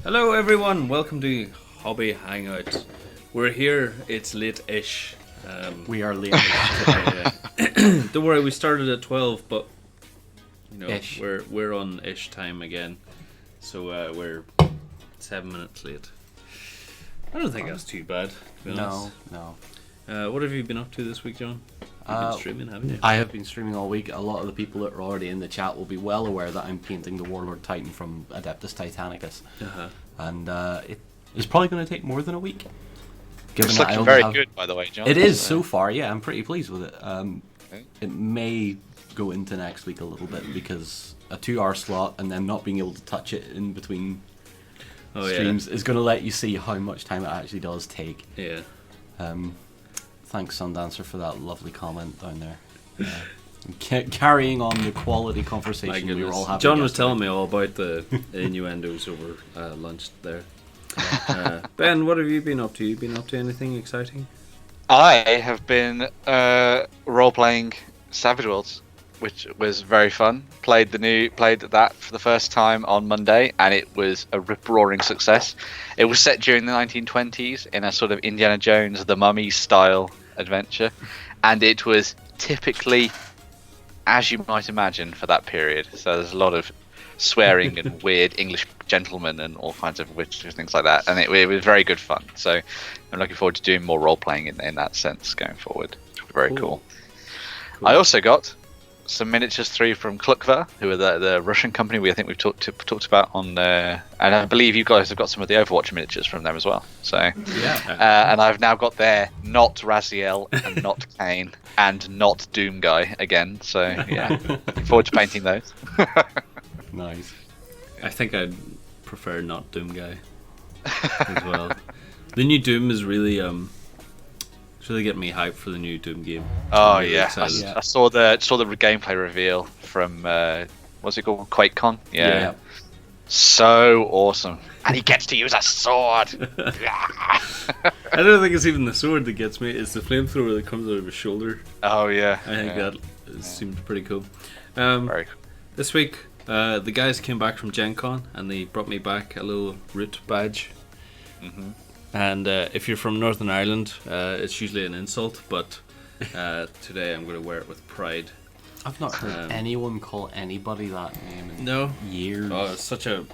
Hello everyone, welcome to Hobby Hangout. We're here, it's late-ish. We are late-ish. Don't worry, we started at 12, but you know, Ish. we're on ish time again. So we're 7 minutes late. I don't think that's too bad, to be honest. No. What have you been up to this week, John? You've been streaming, haven't you? I have been streaming all week. A lot of the people that are already in the chat will be well aware that I'm painting the Warlord Titan from Adeptus Titanicus. Uh-huh. And it is probably going to take more than a week. It's looking very good, by the way, John. It is so far, yeah. I'm pretty pleased with it. It may go into next week a little bit because a 2-hour slot and then not being able to touch it in between streams is going to let you see how much time it actually does take. Yeah. Thanks, Sundancer, for that lovely comment down there. Carrying on the quality conversation we were all having. John was telling me all about the innuendos over lunch there. Ben, what have you been up to? You been up to anything exciting? I have been role-playing Savage Worlds, which was very fun. Played that for the first time on Monday, and it was a rip-roaring success. It was set during the 1920s in a sort of Indiana Jones, The Mummy style adventure, and it was typically as you might imagine for that period. So there's a lot of swearing and weird English gentlemen and all kinds of witches, things like that, and it was very good fun. So I'm looking forward to doing more role-playing in that sense going forward. Very cool. I also got some miniatures through from Klukva, who are the Russian company we've talked about on, and I believe you guys have got some of the Overwatch miniatures from them as well. So and I've now got their not Raziel and not Kane and not Doom guy again. So yeah, looking forward to painting those. Nice. I think I'd prefer not Doom guy as well. The new Doom is really it's really getting me hyped for the new Doom game. Oh really yeah, I saw the gameplay reveal from what's it called, QuakeCon? Yeah. So awesome, and he gets to use a sword. I don't think it's even the sword that gets me; it's the flamethrower that comes out of his shoulder. Oh yeah, I think that seemed pretty cool. Very cool. This week, the guys came back from Gen Con and they brought me back a little root badge. Mm-hmm. And if you're from Northern Ireland, it's usually an insult, but today I'm going to wear it with pride. I've not heard anyone call anybody that name in years. Oh, it's such a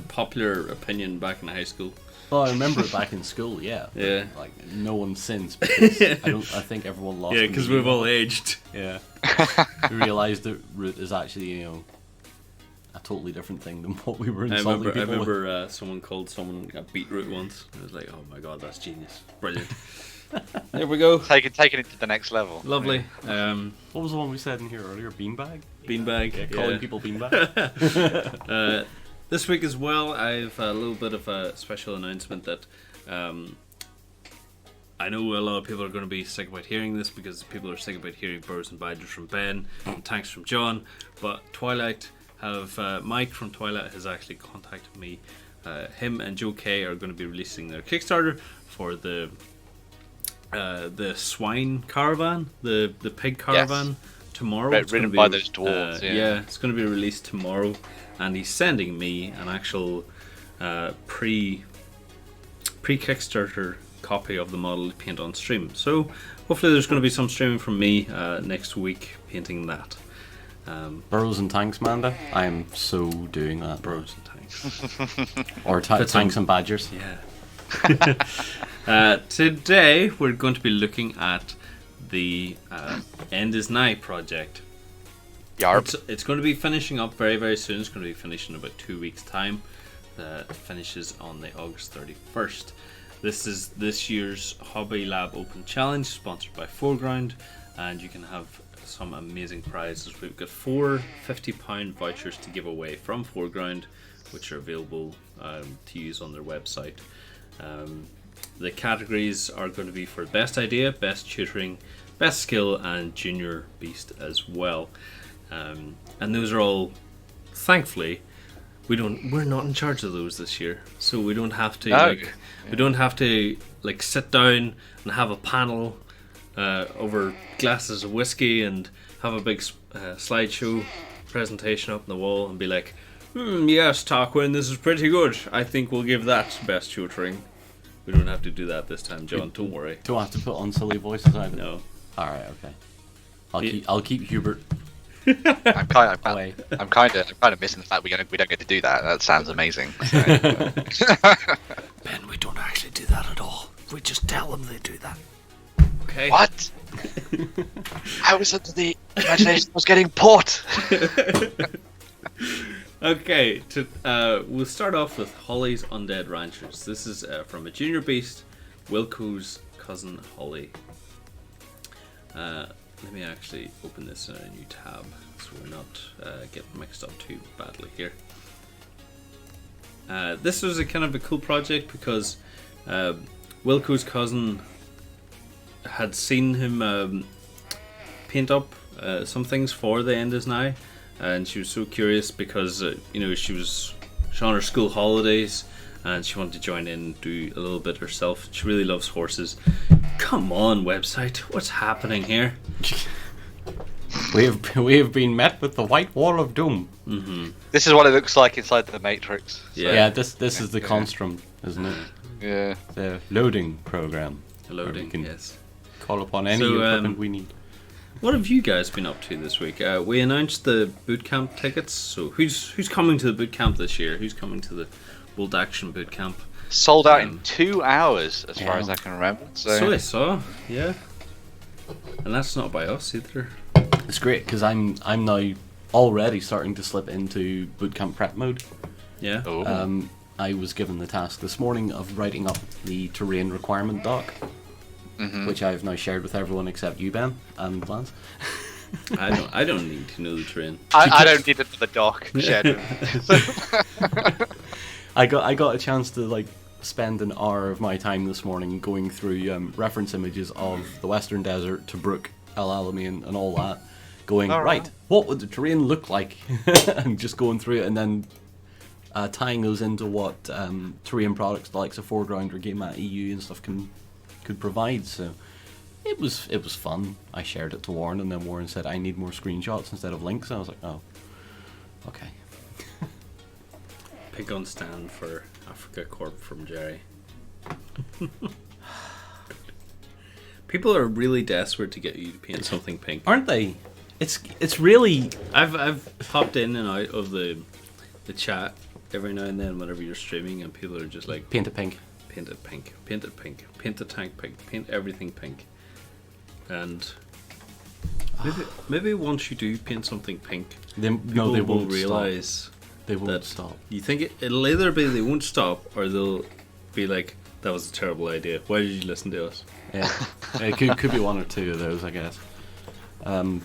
popular opinion back in high school. Well, I remember it back in school, yeah. Yeah. Like, no one since, because I think everyone lost. Yeah, because we've all aged. Yeah. We realised that root is actually, a totally different thing than what we were insulting people with. I remember someone called someone a beetroot once. I was like, oh my god, that's genius. Brilliant. There we go. Taking it to the next level. Lovely. What was the one we said in here earlier? Beanbag? Beanbag. Yeah, calling people beanbag. This week as well, I've a little bit of a special announcement that I know a lot of people are going to be sick about hearing this because people are sick about hearing birds and badgers from Ben and tanks from John, but Mike from Twilight has actually contacted me. Him and Joe K are going to be releasing their Kickstarter for the swine caravan, the pig caravan tomorrow. Written by those dwarves. Yeah, it's going to be released tomorrow, and he's sending me an actual pre Kickstarter copy of the model to paint on stream. So hopefully there's going to be some streaming from me next week painting that. Burrows and tanks, Manda. I am so doing that. Burrows and tanks. Or tanks and badgers. Yeah. Today we're going to be looking at the End Is Nigh project. Yarp. It's going to be finishing up very, very soon. It's going to be finishing in about 2 weeks' time. It finishes on the August 31st. This is this year's Hobby Lab Open Challenge, sponsored by Foreground, and you can have some amazing prizes. We've got 4 £50 vouchers to give away from Foreground, which are available to use on their website. The categories are going to be for best idea, best tutoring, best skill, and junior beast as well. And those are all, thankfully, we're not in charge of those this year, so we don't have to sit down and have a panel over glasses of whiskey and have a big slideshow presentation up on the wall and be like, Yes, Tarquin, this is pretty good. I think we'll give that best tutoring. We don't have to do that this time, John. Don't worry. Do I have to put on silly voices either? No. All right, okay. I'll keep Hubert. I'm kind away. of missing the fact we don't get to do that. That sounds amazing. So, Ben, we don't actually do that at all. We just tell them they do that. Okay. what? I was under the imagination I was getting port. Okay, we'll start off with Holly's Undead Ranchers. This is from a junior beast, Wilco's cousin Holly. Let me actually open this in a new tab so we're not getting mixed up too badly here. This was a kind of a cool project because Wilco's cousin had seen him paint up some things for the End Is Nigh, and she was so curious because she was on her school holidays and she wanted to join in and do a little bit herself. She really loves horses. Come on, website, what's happening here? We have been met with the white wall of doom. Mm-hmm. This is what it looks like inside the Matrix. So. Yeah, this is the Construm, isn't it? Yeah. The loading program. Loading, yes. Call upon any equipment we need. What have you guys been up to this week? We announced the bootcamp tickets. So who's coming to the bootcamp this year? Who's coming to the Bold Action bootcamp? Sold out in 2 hours, as far as I can remember. So I saw, yeah. And that's not by us either. It's great because I'm now already starting to slip into bootcamp prep mode. Yeah. Oh. I was given the task this morning of writing up the terrain requirement doc, which I've now shared with everyone except you, Ben, and Lance. I don't need to know the terrain. I don't need it for the doc. Shared. I got a chance to spend an hour of my time this morning going through reference images of the Western Desert, Tobruk, El Alamein, and all that. Going, right, what would the terrain look like? And just going through it and then tying those into what terrain products the likes of Foreground or Game.eu and stuff could provide. So it was fun. I shared it to Warren, and then Warren said I need more screenshots instead of links. And I was like, oh, okay. Pig on stand for Africa Corp from Jerry. People are really desperate to get you to paint something pink, aren't they? It's really. I've popped in and out of the chat every now and then whenever you're streaming, and people are just like, paint it pink, paint it pink, paint it pink, paint the tank pink, paint everything pink. And maybe once you do paint something pink, they will won't realize stop. They won't stop. You think it'll either be they won't stop, or they'll be like, that was a terrible idea. Why did you listen to us? Yeah, it could be one or two of those, I guess. A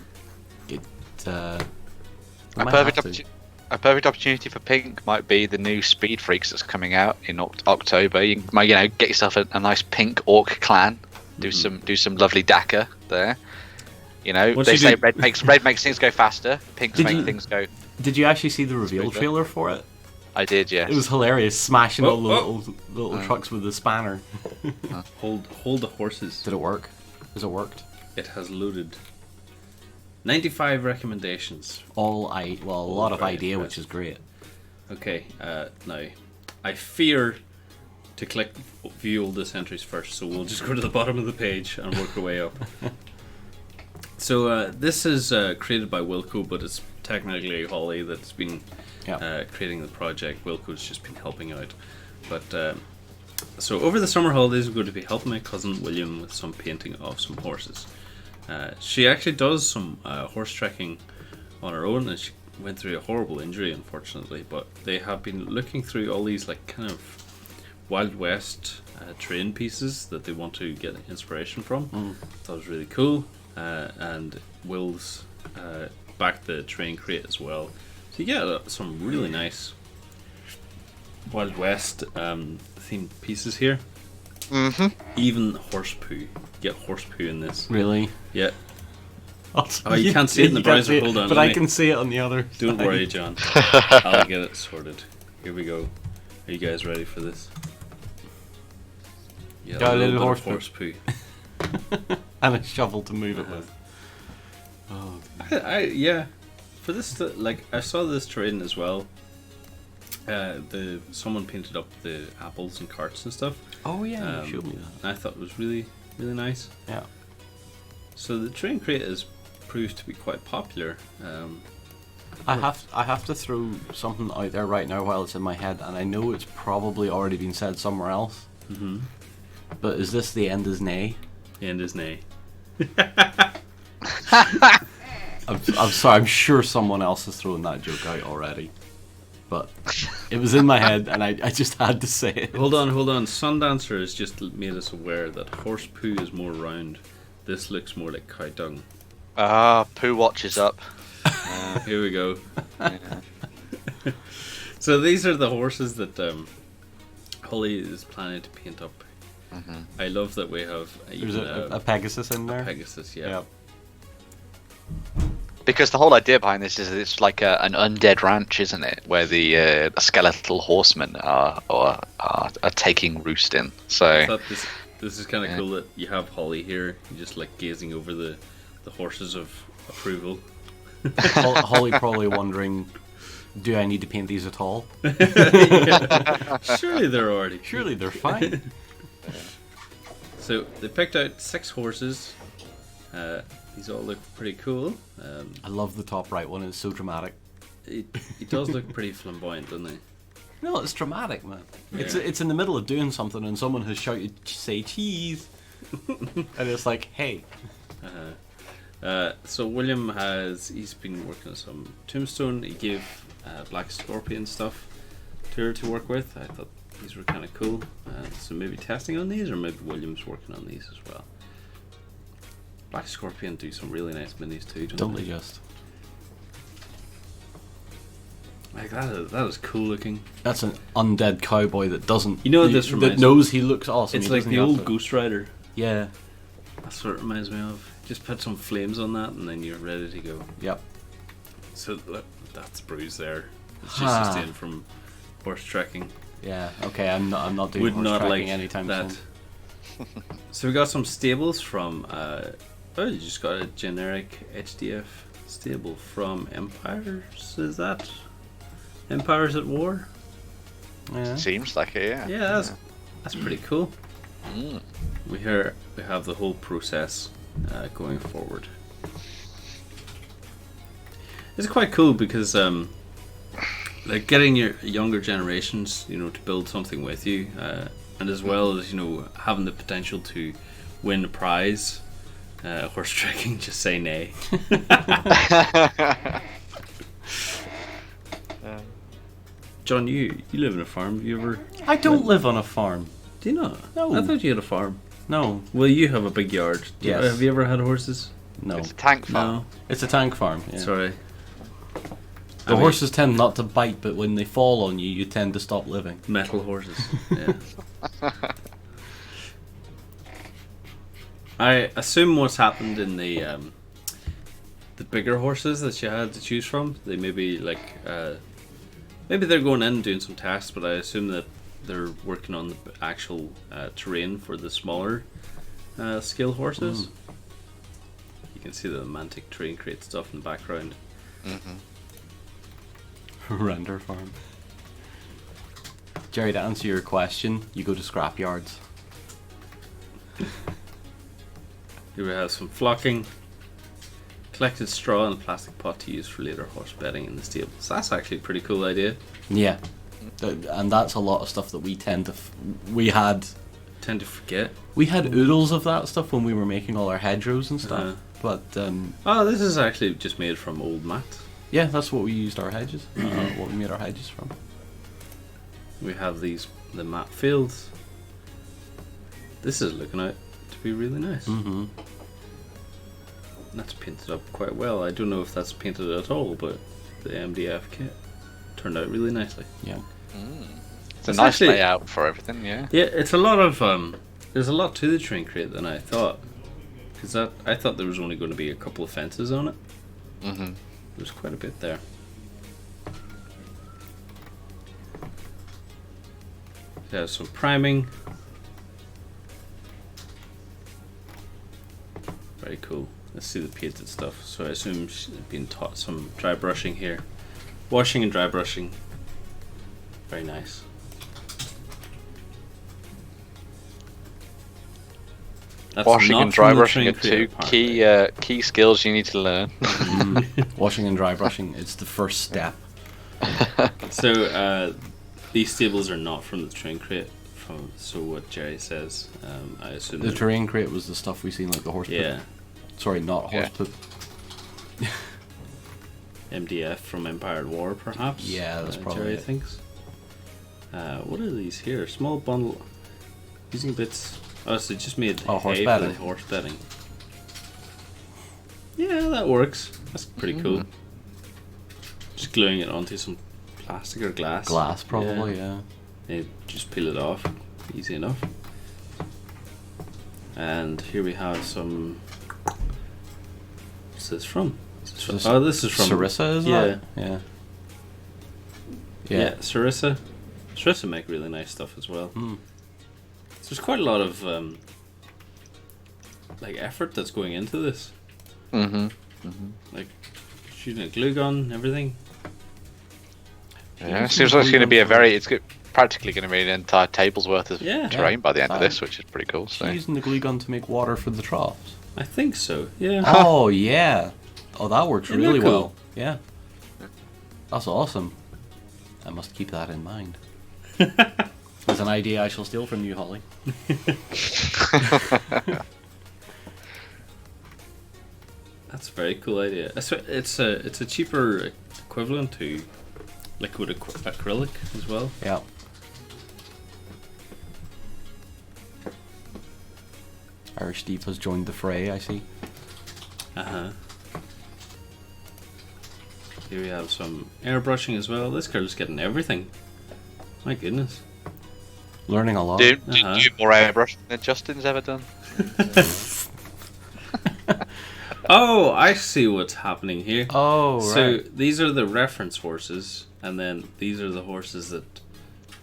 perfect opportunity for pink might be the new Speed Freaks that's coming out in October. You might, get yourself a nice pink orc clan. Do some lovely Dakar there. They say red makes things go faster. Pinks make things go. Did you actually see the reveal trailer for it? I did, yes. It was hilarious, smashing all the little trucks with the spanner. Hold the horses. Did it work? Has it worked? It has loaded 95 recommendations. A lot of idea, which is great. Okay, now I fear to click view oldest entries first, so we'll just go to the bottom of the page and work our way up. So this is created by Wilco, but it's technically Holly that's been creating the project. Wilco's just been helping out. But so over the summer holidays, we're going to be helping my cousin William with some painting of some horses. She actually does some horse trekking on her own, and she went through a horrible injury, unfortunately. But they have been looking through all these kind of Wild West terrain pieces that they want to get inspiration from. That was really cool. And Will's backed the terrain crate as well. So you get some really nice Wild West themed pieces here. Even horse poo. You get horse poo in this. Really? Yeah. Oh, you can't see it in the browser. Hold on. But I can see it on the other Don't side. worry, John. I'll get it sorted. Here we go. Are you guys ready for this? Yeah, Got a little horse poo. And a shovel to move it with. Oh. I for this I saw this terrain as well, Someone painted up the apples and carts and stuff. Oh yeah, you showed me that. I thought it was really, really nice. Yeah. So the train crate has proved to be quite popular. I have to throw something out there right now while it's in my head, and I know it's probably already been said somewhere else. Mm-hmm. But is this the End Is Nigh? The End Is Nigh. I'm sorry, I'm sure someone else has thrown that joke out already. But it was in my head, and I just had to say it. Hold on. Sundancer has just made us aware that horse poo is more round. This looks more like cow dung. Poo watch is up. Here we go. So these are the horses that Holly is planning to paint up. Mm-hmm. I love that we have There's a Pegasus in there. Pegasus, yeah. Yep. Because the whole idea behind this is it's like an undead ranch, isn't it? Where the skeletal horsemen are taking roost in. So I thought this is kind of cool that you have Holly here, just like gazing over the horses of approval. Holly probably wondering, do I need to paint these at all? Surely they're fine. So they picked out 6 horses. These all look pretty cool. I love the top right one. It's so dramatic. It does look pretty flamboyant, doesn't it? No, it's dramatic, man. Yeah. It's in the middle of doing something, and someone has shouted, "Say cheese," and it's like, hey. So William he's been working on some tombstone. He gave Black Scorpion stuff to her to work with. I thought these were kind of cool. So maybe testing on these, or maybe William's working on these as well. Black Scorpion do some really nice minis too, don't they? Just. Like that is cool looking. That's an undead cowboy that doesn't. You know what this reminds that knows he looks awesome. It's he like the have old to. Ghost Rider. Yeah. That's what it reminds me of. Just put some flames on that, and then you're ready to go. Yep. So look, that's bruised there. It's just sustained from horse trekking. Yeah. Okay. I'm not doing Would horse not tracking like anytime that. soon. So we got some stables from. You just got a generic HDF stable from Empires. Is that Empires at War? Yeah. seems like it, yeah. Yeah, that's pretty cool. Mm. We have the whole process going forward. It's quite cool because like getting your younger generations, to build something with you, and as well as having the potential to win a prize. Horse trekking, just say nay. John, you live in a farm. Do you ever? I don't live on a farm. Do you not? No. I thought you had a farm. No. Well, you have a big yard. Yes. Have you ever had horses? No. It's a tank farm. No. It's a tank farm. Yeah. Sorry. The horses tend not to bite, but when they fall on you, you tend to stop living. Metal horses. Yeah. I assume what's happened in the bigger horses that you had to choose from, they maybe maybe they're going in and doing some tests, but I assume that they're working on the actual terrain for the smaller scale horses. You can see the Mantic terrain crate stuff in the background. Mm-hmm. Render farm. Jerry, to answer your question, you go to scrapyards. Here we have some flocking, collected straw in a plastic pot to use for later horse bedding in the stables. That's actually a pretty cool idea. Yeah. And that's a lot of stuff that we tend to... Tend to forget. We had oodles of that stuff when we were making all our hedgerows and stuff. But... oh, this is actually just made from old mat. Yeah, that's what we used our hedges. What we made our hedges from. We have the mat fields. This is looking out to be really nice. Mm-hmm. That's painted up quite well. I don't know if that's painted at all, but the MDF kit turned out really nicely. Yeah. It's a nice layout for everything, yeah. Yeah, it's a lot of there's a lot to the train crate than I thought, because I thought there was only going to be a couple of fences on it. Mm-hmm. There's quite a bit there. There's some priming. Very cool. Let's see the painted stuff. So I assume she's been taught some dry brushing here. Washing and dry brushing. Very nice. That's Washing not and dry from the brushing are train two creator part, key skills you need to learn. Washing and dry brushing, it's the first step. So these tables are not from the train crate. So what Jerry says, I assume The terrain crate was the stuff we seen, like the horse yeah, poop. Sorry, not horse poop. MDF from Empire at War, perhaps. Yeah, that's probably Jerry it. thinks. What are these here? Small bundle using bits. Oh, so just made horse hay for bedding. the horse bedding. Yeah, that works. That's pretty cool. Just gluing it onto some plastic or glass. Glass, probably, yeah. You just peel it off, easy enough. And here we have some. What's this from? Oh, this is from Sarissa, is yeah. that? Yeah, Sarissa. Sarissa make really nice stuff as well. So there's quite a lot of like effort that's going into this. Like shooting a glue gun and everything. Yeah, it seems like it's going to be practically going to be an entire table's worth of terrain by the end of this, which is pretty cool. So. Using the glue gun to make water for the troughs. I think so. Yeah. Oh yeah. Oh, that works Isn't really that cool? well. Yeah. That's awesome. I must keep that in mind. That's an idea I shall steal from you, Holly. That's a very cool idea. It's a cheaper equivalent to liquid acrylic as well. Yeah. Irish Steve has joined the fray, I see. Here we have some airbrushing as well. This girl's getting everything. My goodness. Learning a lot. Do more airbrushing than Justin's ever done. Oh, I see what's happening here. Oh, So right. these are the reference horses, and then these are the horses that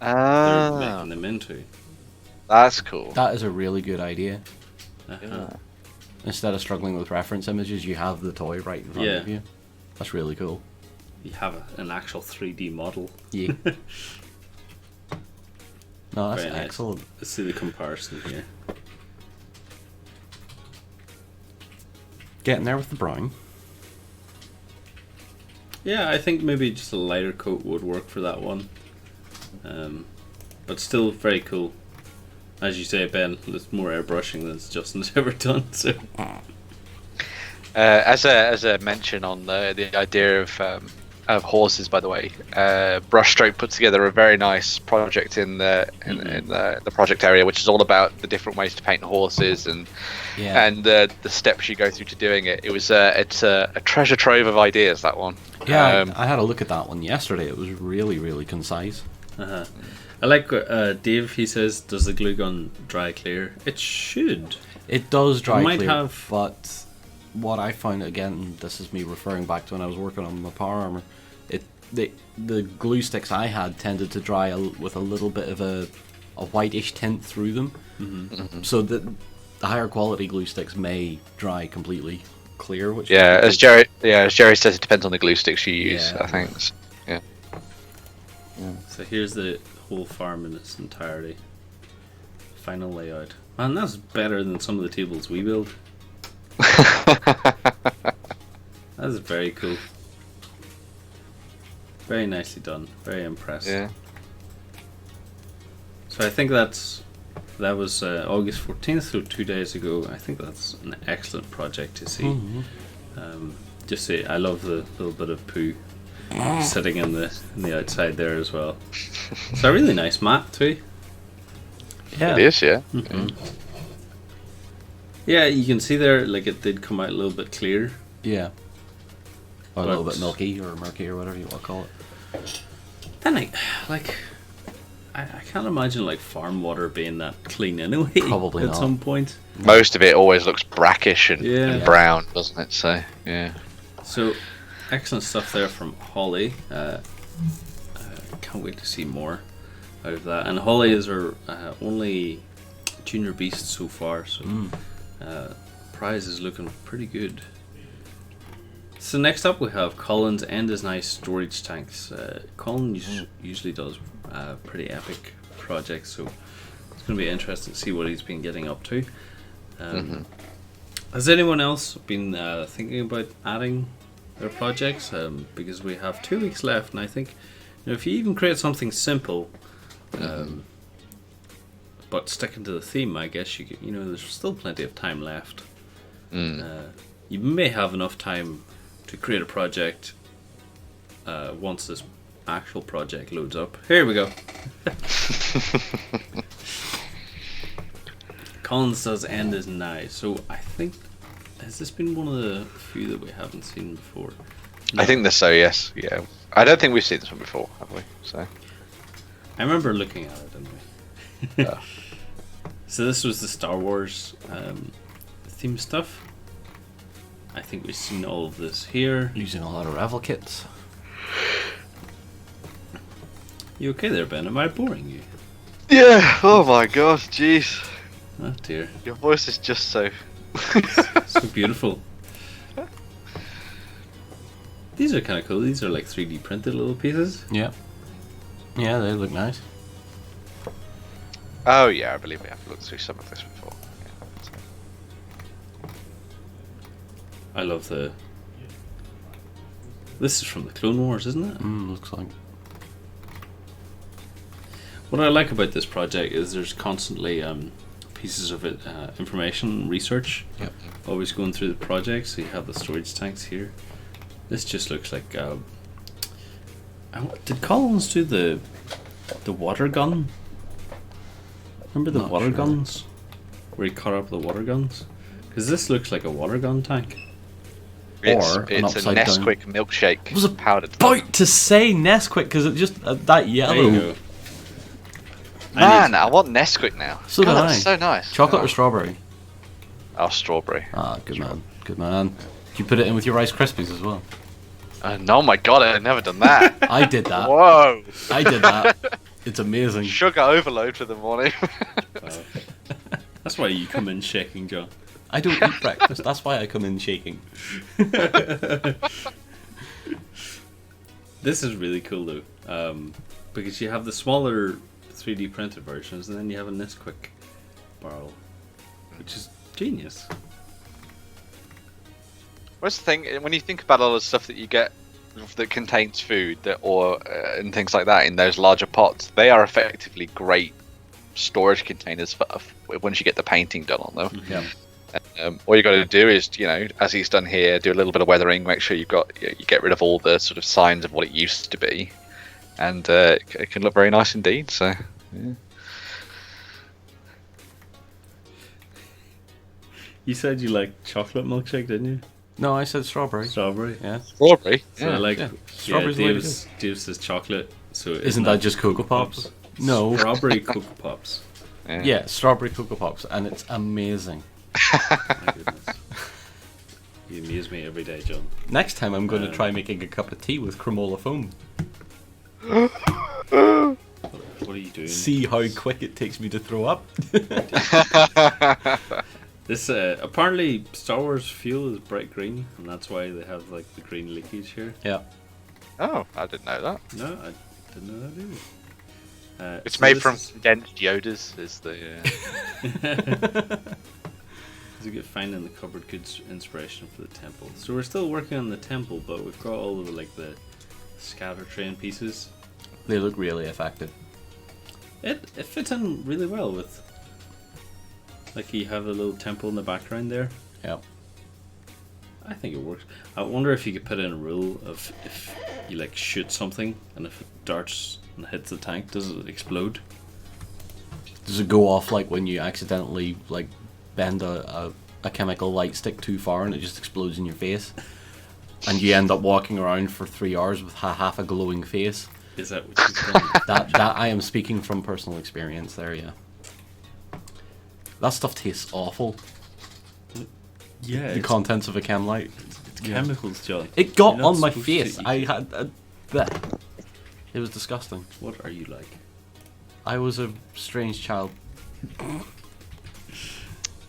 they're making them into. That's cool. That is a really good idea. Yeah. Instead of struggling with reference images, you have the toy right in front of you. That's really cool. You have an actual 3D model. Yeah. No, that's Very nice. excellent. Let's see the comparison here. Getting there with the brown. Yeah, I think maybe just a lighter coat would work for that one. But still very cool. As you say, Ben, there's more airbrushing than Justin's ever done. So, as a mention on the idea of horses, by the way, Brushstroke put together a very nice project in the project area, which is all about the different ways to paint horses and the steps you go through to doing it. It's a treasure trove of ideas, that one. Yeah, I had a look at that one yesterday. It was really, really concise. I like Dave. He says, "Does the glue gun dry clear?" It should. It does dry might clear, have- but what I found, again, this is me referring back to when I was working on my power armor, the glue sticks I had tended to dry with a little bit of a whitish tint through them. So the higher quality glue sticks may dry completely clear. Which as Jerry says, it depends on the glue sticks you use. Yeah. I think. Yeah. So here's the whole farm in its entirety. Final layout. Man, that's better than some of the tables we build. That's very cool. Very nicely done. Very impressed. Yeah. So I think that was August 14th, so 2 days ago. I think that's an excellent project to see. Just say I love the little bit of poo sitting in the outside there as well. It's a really nice mat too. Yeah. It is, yeah. Yeah, you can see there, like it did come out a little bit clear. Yeah. Or a little But- bit milky or murky or whatever you want to call it. Then I can't imagine like farm water being that clean anyway. Probably at not. some point. Most of it always looks brackish and Yeah. brown, doesn't it? So yeah. So excellent stuff there from Holly. Can't wait to see more out of that. And Holly is our only junior beast so far, so prize is looking pretty good. So next up we have Colin's End Is Nigh storage tanks. Colin usually does pretty epic projects. So it's going to be interesting to see what he's been getting up to. Has anyone else been thinking about adding their projects? Because we have 2 weeks left, and I think if you even create something simple, but sticking to the theme, I guess there's still plenty of time left. You may have enough time to create a project once this actual project loads up. Here we go. Colin says End Is Nigh. So I think, has this been one of the few that we haven't seen before? No. I think so, yes. Yeah. I don't think we've seen this one before, have we? So I remember looking at it, didn't we? Yeah. So this was the Star Wars theme stuff. I think we've seen all of this here. Using a lot of ravel kits. You okay there, Ben? Am I boring you? Yeah. Oh my god, jeez. Oh dear. Your voice is just so... so beautiful. These are kind of cool. These are like 3D printed little pieces. Yeah. Yeah, they look nice. Oh yeah, I believe we have looked through some of this before. Yeah, I love the... This is from the Clone Wars, isn't it? Looks like. What I like about this project is there's constantly pieces of it, information, research. Yep. Always going through the project. So you have the storage tanks here. This just looks like... did Collins do the water gun? Remember the water guns? Where he cut up the water guns? Because this looks like a water gun tank. It's Or an a upside down. Nesquik milkshake. I was powdered. about to say Nesquik because it just that There yellow. you go. Man, I want Nesquik now. So God, do I. that's so nice. Chocolate or strawberry? Oh, strawberry. Ah, good man, good man. Do you put it in with your Rice Krispies as well? No, my god, I've never done that. I did that. Whoa. I did that. It's amazing. Sugar overload for the morning. That's why you come in shaking, John. I don't eat breakfast. That's why I come in shaking. This is really cool though, because you have the smaller 3D printed versions, and then you have a Nesquik barrel, which is genius. What's the thing, when you think about all the stuff that you get that contains food and things like that in those larger pots, they are effectively great storage containers for once you get the painting done on them. Yeah. All you got to do is, as he's done here, do a little bit of weathering, make sure you get rid of all the sort of signs of what it used to be, and it can look very nice indeed. So, yeah. You said you like chocolate milkshake, didn't you? No, I said strawberry. Strawberry. Yeah. Strawberry. So I like. yeah. Yeah, Strawberry's the way to Dave says chocolate. So Isn't that just Cocoa Pops? No. Strawberry Cocoa Pops. Yeah, strawberry Cocoa Pops, and it's amazing. My goodness. You amuse me every day, John. Next time I'm going to try making a cup of tea with cremola foam. What are you doing? See how quick it takes me to throw up. This apparently Star Wars fuel is bright green, and that's why they have like the green leakage here. Yeah. Oh, I didn't know that. No, I didn't know that either. It's So made this from is- condensed Yodas. Is the It's a good find in the cupboard, good inspiration for the temple. So we're still working on the temple, but we've got all of the scatter train pieces. They look really effective. It fits in really well with, like, you have a little temple in the background there. Yeah. I think it works. I wonder if you could put in a rule of if you like shoot something and if it darts and hits the tank, does it explode? Does it go off like when you accidentally like bend a chemical light stick too far and it just explodes in your face? And you end up walking around for 3 hours with half a glowing face? Is that what you've done? That I am speaking from personal experience there, yeah. That stuff tastes awful. Yeah, The contents of a chem light. it's chemicals, John. It got You're not on my supposed to face. eat I it. had bleh. It was disgusting. What are you like? I was a strange child.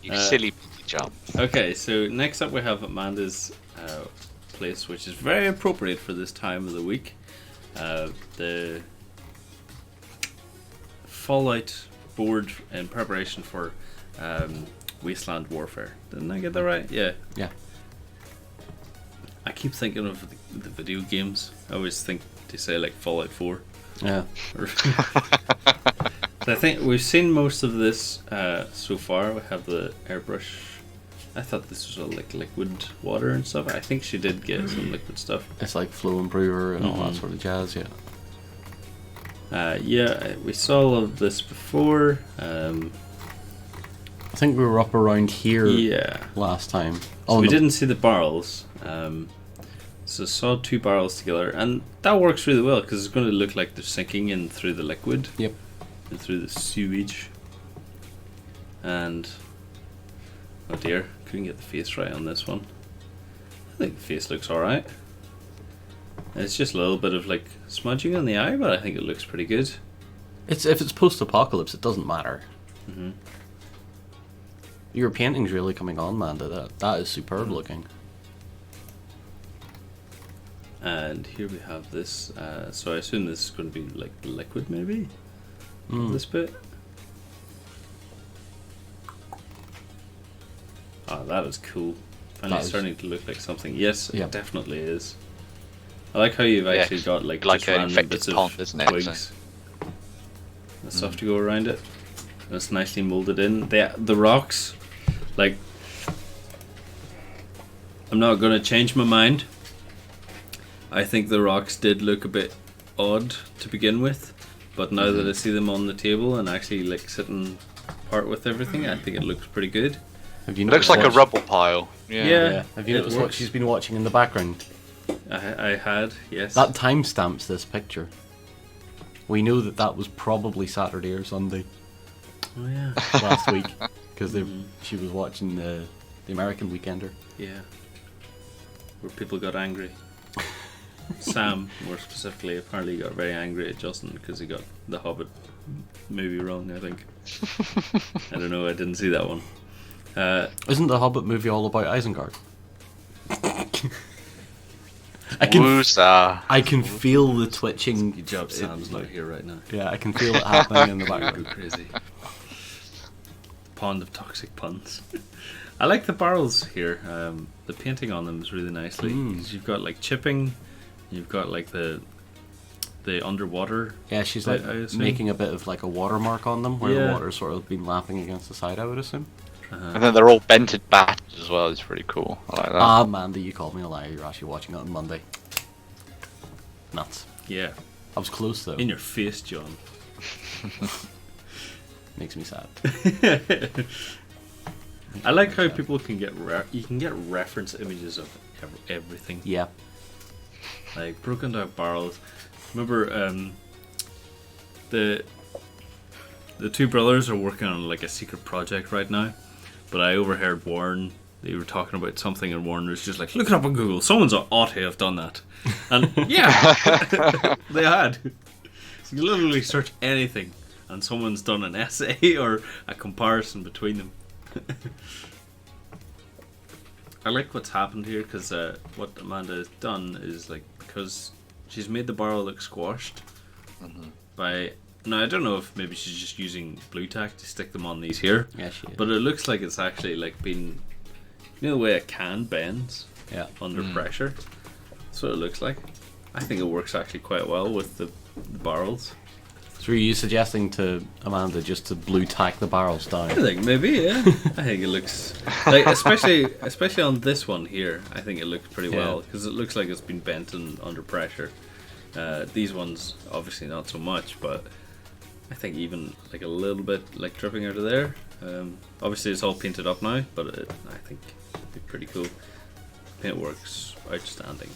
you silly jump. Okay, so next up we have Amanda's place, which is very appropriate for this time of the week. The Fallout board in preparation for Wasteland Warfare. Didn't I get that right? Yeah. Yeah. I keep thinking of the video games. I always think they say like Fallout 4. Yeah. I think we've seen most of this so far. We have the airbrush. I thought this was all like liquid water and stuff. I think she did get some liquid stuff. It's like flow improver and all that sort of jazz, yeah. Yeah, we saw all of this before. I think we were up around here last time. So we didn't see the barrels. So saw 2 barrels together, and that works really well because it's going to look like they're sinking in through the liquid. Yep. And through the sewage. And oh dear, couldn't get the face right on this one. I think the face looks alright. It's just a little bit of like smudging on the eye, but I think it looks pretty good. If it's post-apocalypse, it doesn't matter. Mm-hmm. Your painting's really coming on, man. That is superb looking. And here we have this. So I assume this is going to be like liquid, maybe. This bit. Oh, that is cool. Finally starting to look like something. Yes, it definitely is. I like how you've actually got like just random bits of pond, isn't it? twigs and stuff to go around it. And it's nicely molded in. The rocks, like, I'm not going to change my mind. I think the rocks did look a bit odd to begin with, but now that I see them on the table and actually like sitting apart with everything, I think it looks pretty good. Have you looks like a rubble pile. Yeah. Have you noticed what she's been watching in the background? I had, yes. That timestamps this picture. We know that was probably Saturday or Sunday. Oh yeah. Last week, because she was watching the American Weekender. Yeah. Where people got angry. Sam, more specifically, apparently got very angry at Justin because he got the Hobbit movie wrong, I think. I don't know, I didn't see that one. Isn't the Hobbit movie all about Isengard? I can feel the twitching. Good job, Sam's not here right now. Yeah, I can feel it happening in the background. Crazy. Pond of toxic puns. I like the barrels here. The painting on them is really nicely. 'Cause you've got like chipping. You've got like the underwater. Yeah, she's like making a bit of like a watermark on them, where the water's sort of been lapping against the side, I would assume. And then they're all bented batches as well. It's pretty cool. I like that. Mandy, you called me a liar. You're actually watching it on Monday. Nuts. Yeah. I was close though. In your face, John. Makes me sad. I like how people can get you can get reference images of everything. Yeah. Like broken down barrels. Remember, the 2 brothers are working on like a secret project right now, but I overheard Warren. They were talking about something, and Warren was just like, "Look it up on Google. Someone's ought to have done that." And yeah, they had. So you literally search anything, and someone's done an essay or a comparison between them. I like what's happened here because what Amanda has done is like, because she's made the barrel look squashed by. Now I don't know if maybe she's just using blue tack to stick them on these here. Yeah, she is. But it looks like it's actually like been, you know, the way a can bends under pressure. That's what it looks like. I think it works actually quite well with the barrels. So are you suggesting to Amanda just to blue tack the barrels down? I think maybe, yeah. I think it looks like, especially on this one here. I think it looks pretty well because it looks like it's been bent under pressure. These ones obviously not so much, but I think even like a little bit like dripping out of there. Obviously it's all painted up now, but I think it'd be pretty cool. Paint works outstanding.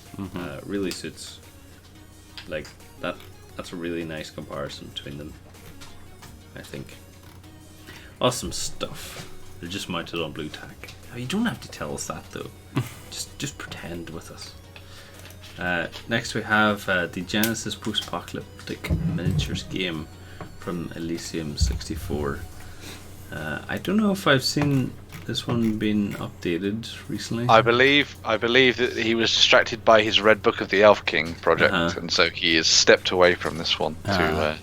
Really suits like that. That's a really nice comparison between them, I think. Awesome stuff. They're just mounted on blue tack. You don't have to tell us that though. just pretend with us. Next we have the Genesis Post-apocalyptic miniatures game from Elysium 64. I don't know if I've seen this one being updated recently. I believe that he was distracted by his Red Book of the Elf King project, and so he has stepped away from this one.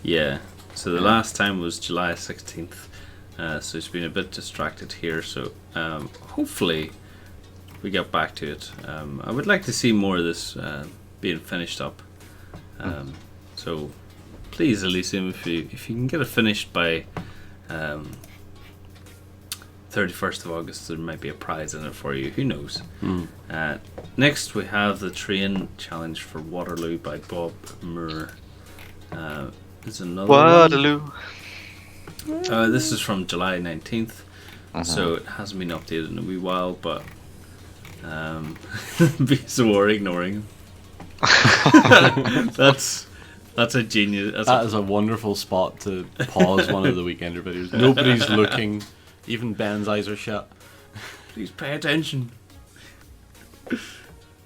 Yeah. So the last time was July 16th. So it's been a bit distracted here. So hopefully we get back to it. I would like to see more of this being finished up. So please, Elysium, if you can get it finished by 31st of August, there might be a prize in it for you. Who knows? Next, we have the train challenge for Waterloo by Bob Moore. There's another Waterloo. This is from July 19th, so it hasn't been updated in a wee while, but so we're ignoring him. That's a genius. That is a wonderful spot to pause one of the Weekender videos. Nobody's looking. Even Ben's eyes are shut. Please pay attention.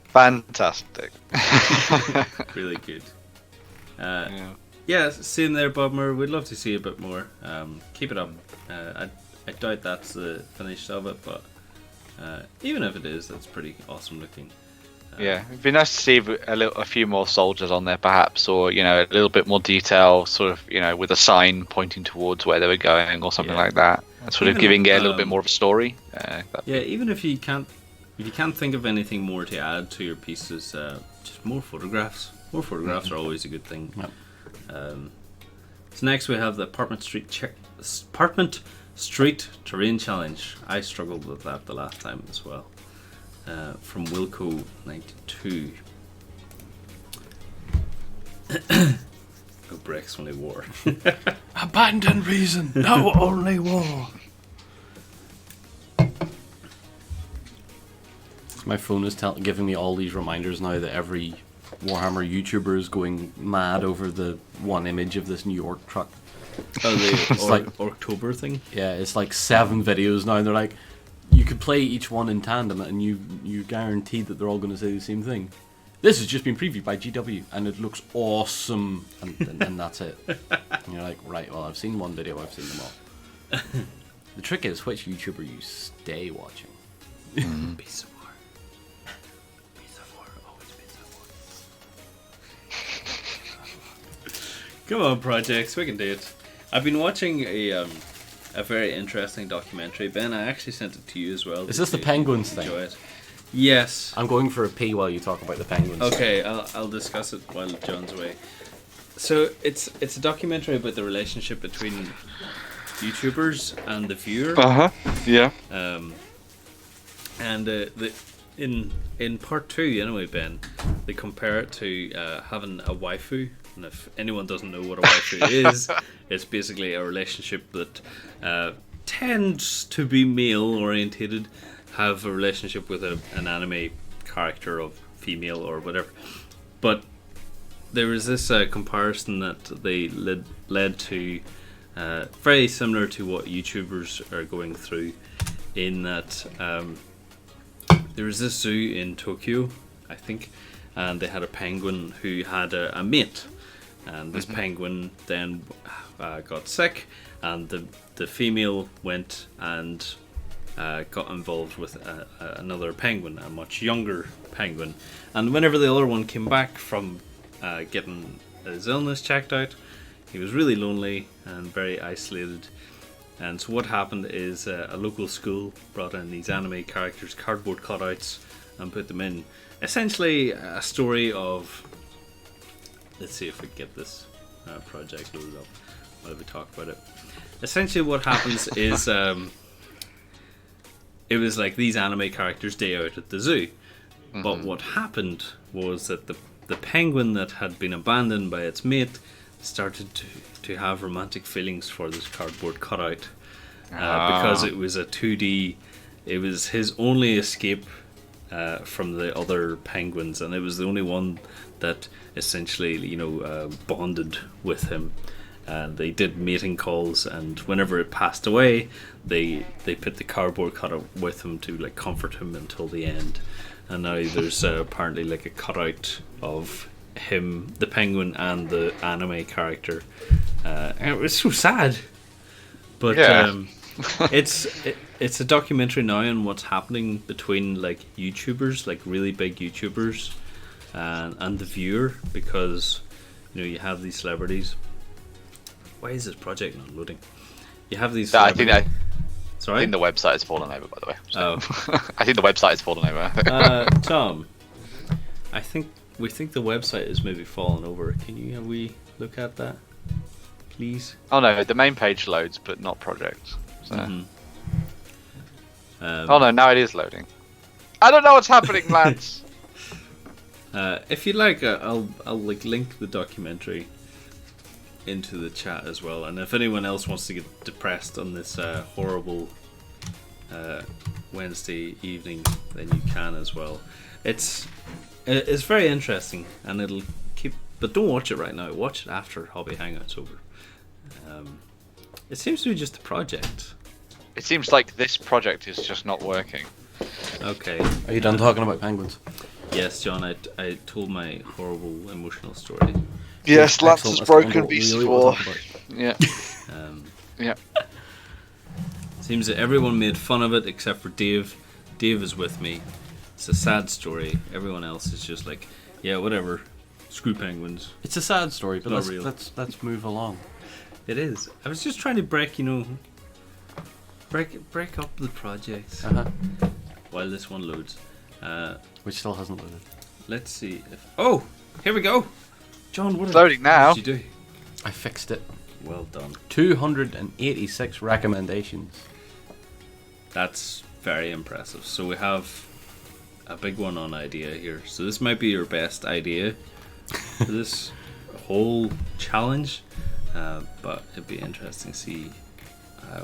Fantastic. Really good. Yeah, same there, Bob Moore. We'd love to see a bit more. Keep it up. I doubt that's the finish of it, but even if it is, that's pretty awesome looking. Yeah, it'd be nice to see a few more soldiers on there, perhaps, or a little bit more detail, sort of, with a sign pointing towards where they were going, or something like that. Sort of giving it a little bit more of a story. Even if you can't think of anything more to add to your pieces, just more photographs. More photographs are always a good thing. Yep. So next we have the Apartment Street Terrain Challenge. I struggled with that the last time as well. From Wilco 92. No bricks, only war. Abandoned reason, no only war. My phone is giving me all these reminders now that every Warhammer YouTuber is going mad over the one image of this New York truck. Oh, the like October thing? Yeah, it's like 7 videos now, and they're like, you could play each one in tandem, and you guarantee that they're all going to say the same thing. This has just been previewed by GW, and it looks awesome, and that's it. And you're like, right, well, I've seen one video, I've seen them all. The trick is which YouTuber you stay watching. Peace of war. Peace of war, always peace of war. Come on, projects, we can do it. I've been watching a very interesting documentary. Ben, I actually sent it to you as well. Is this the penguins thing? It. Yes. I'm going for a pee while you talk about the penguins. Okay, I'll discuss it while John's away. So it's a documentary about the relationship between YouTubers and the viewer. Yeah. And in part 2, anyway, Ben, they compare it to having a waifu. And if anyone doesn't know what a waifu is, it's basically a relationship that tends to be male orientated, have a relationship with an anime character of female or whatever. But there was this comparison that they led to very similar to what YouTubers are going through, in that there was this zoo in Tokyo, I think, and they had a penguin who had a mate. And this penguin then got sick, and the female went and got involved with another penguin, a much younger penguin. And whenever the other one came back from getting his illness checked out, he was really lonely and very isolated. And so what happened is a local school brought in these anime characters, cardboard cutouts, and put them in. Essentially a story of... Let's see if we can get this project loaded up while we talk about it. Essentially what happens is it was like these anime characters' day out at the zoo. But what happened was that the penguin that had been abandoned by its mate started to have romantic feelings for this cardboard cutout. Because it was a 2D, it was his only escape from the other penguins, and it was the only one that essentially, bonded with him. They did mating calls, and whenever it passed away, they put the cardboard cutout with him to comfort him until the end. And now there's apparently a cutout of him, the penguin, and the anime character. And it was so sad, but it's a documentary now on what's happening between YouTubers, really big YouTubers, and the viewer, because you have these celebrities Why is this project not loading? You have these. I think Sorry. the website has fallen over, by the way. Oh. I think the website has fallen over. Tom, we think the website is maybe fallen over. Have we look at that, please? Oh no, the main page loads, but not projects. So. Mm-hmm. Oh no, now it is loading. I don't know what's happening, lads. If you like, I'll like link the documentary into the chat as well. And if anyone else wants to get depressed on this horrible Wednesday evening, then you can as well. It's very interesting, and it'll keep. But don't watch it right now. Watch it after Hobby Hangout's over. It seems to be just a project. It seems like this project is just not working. Okay. Are you done talking about penguins? Yes, John. I told my horrible emotional story. Yes, Lance's Excellent. broken Beast of War. Yeah. Yeah. Seems that everyone made fun of it except for Dave. Dave is with me. It's a sad story. Everyone else is just like, yeah, whatever. Screw penguins. It's a sad story, but Not real. let's move along. It is. I was just trying to break up the project while this one loads. Which still hasn't loaded. Let's see if. Oh, here we go. John, what It's loading now. did you do? I fixed it. Well done. 286 recommendations. That's very impressive. So we have a big one on idea here. So this might be your best idea for this whole challenge. But it'd be interesting to see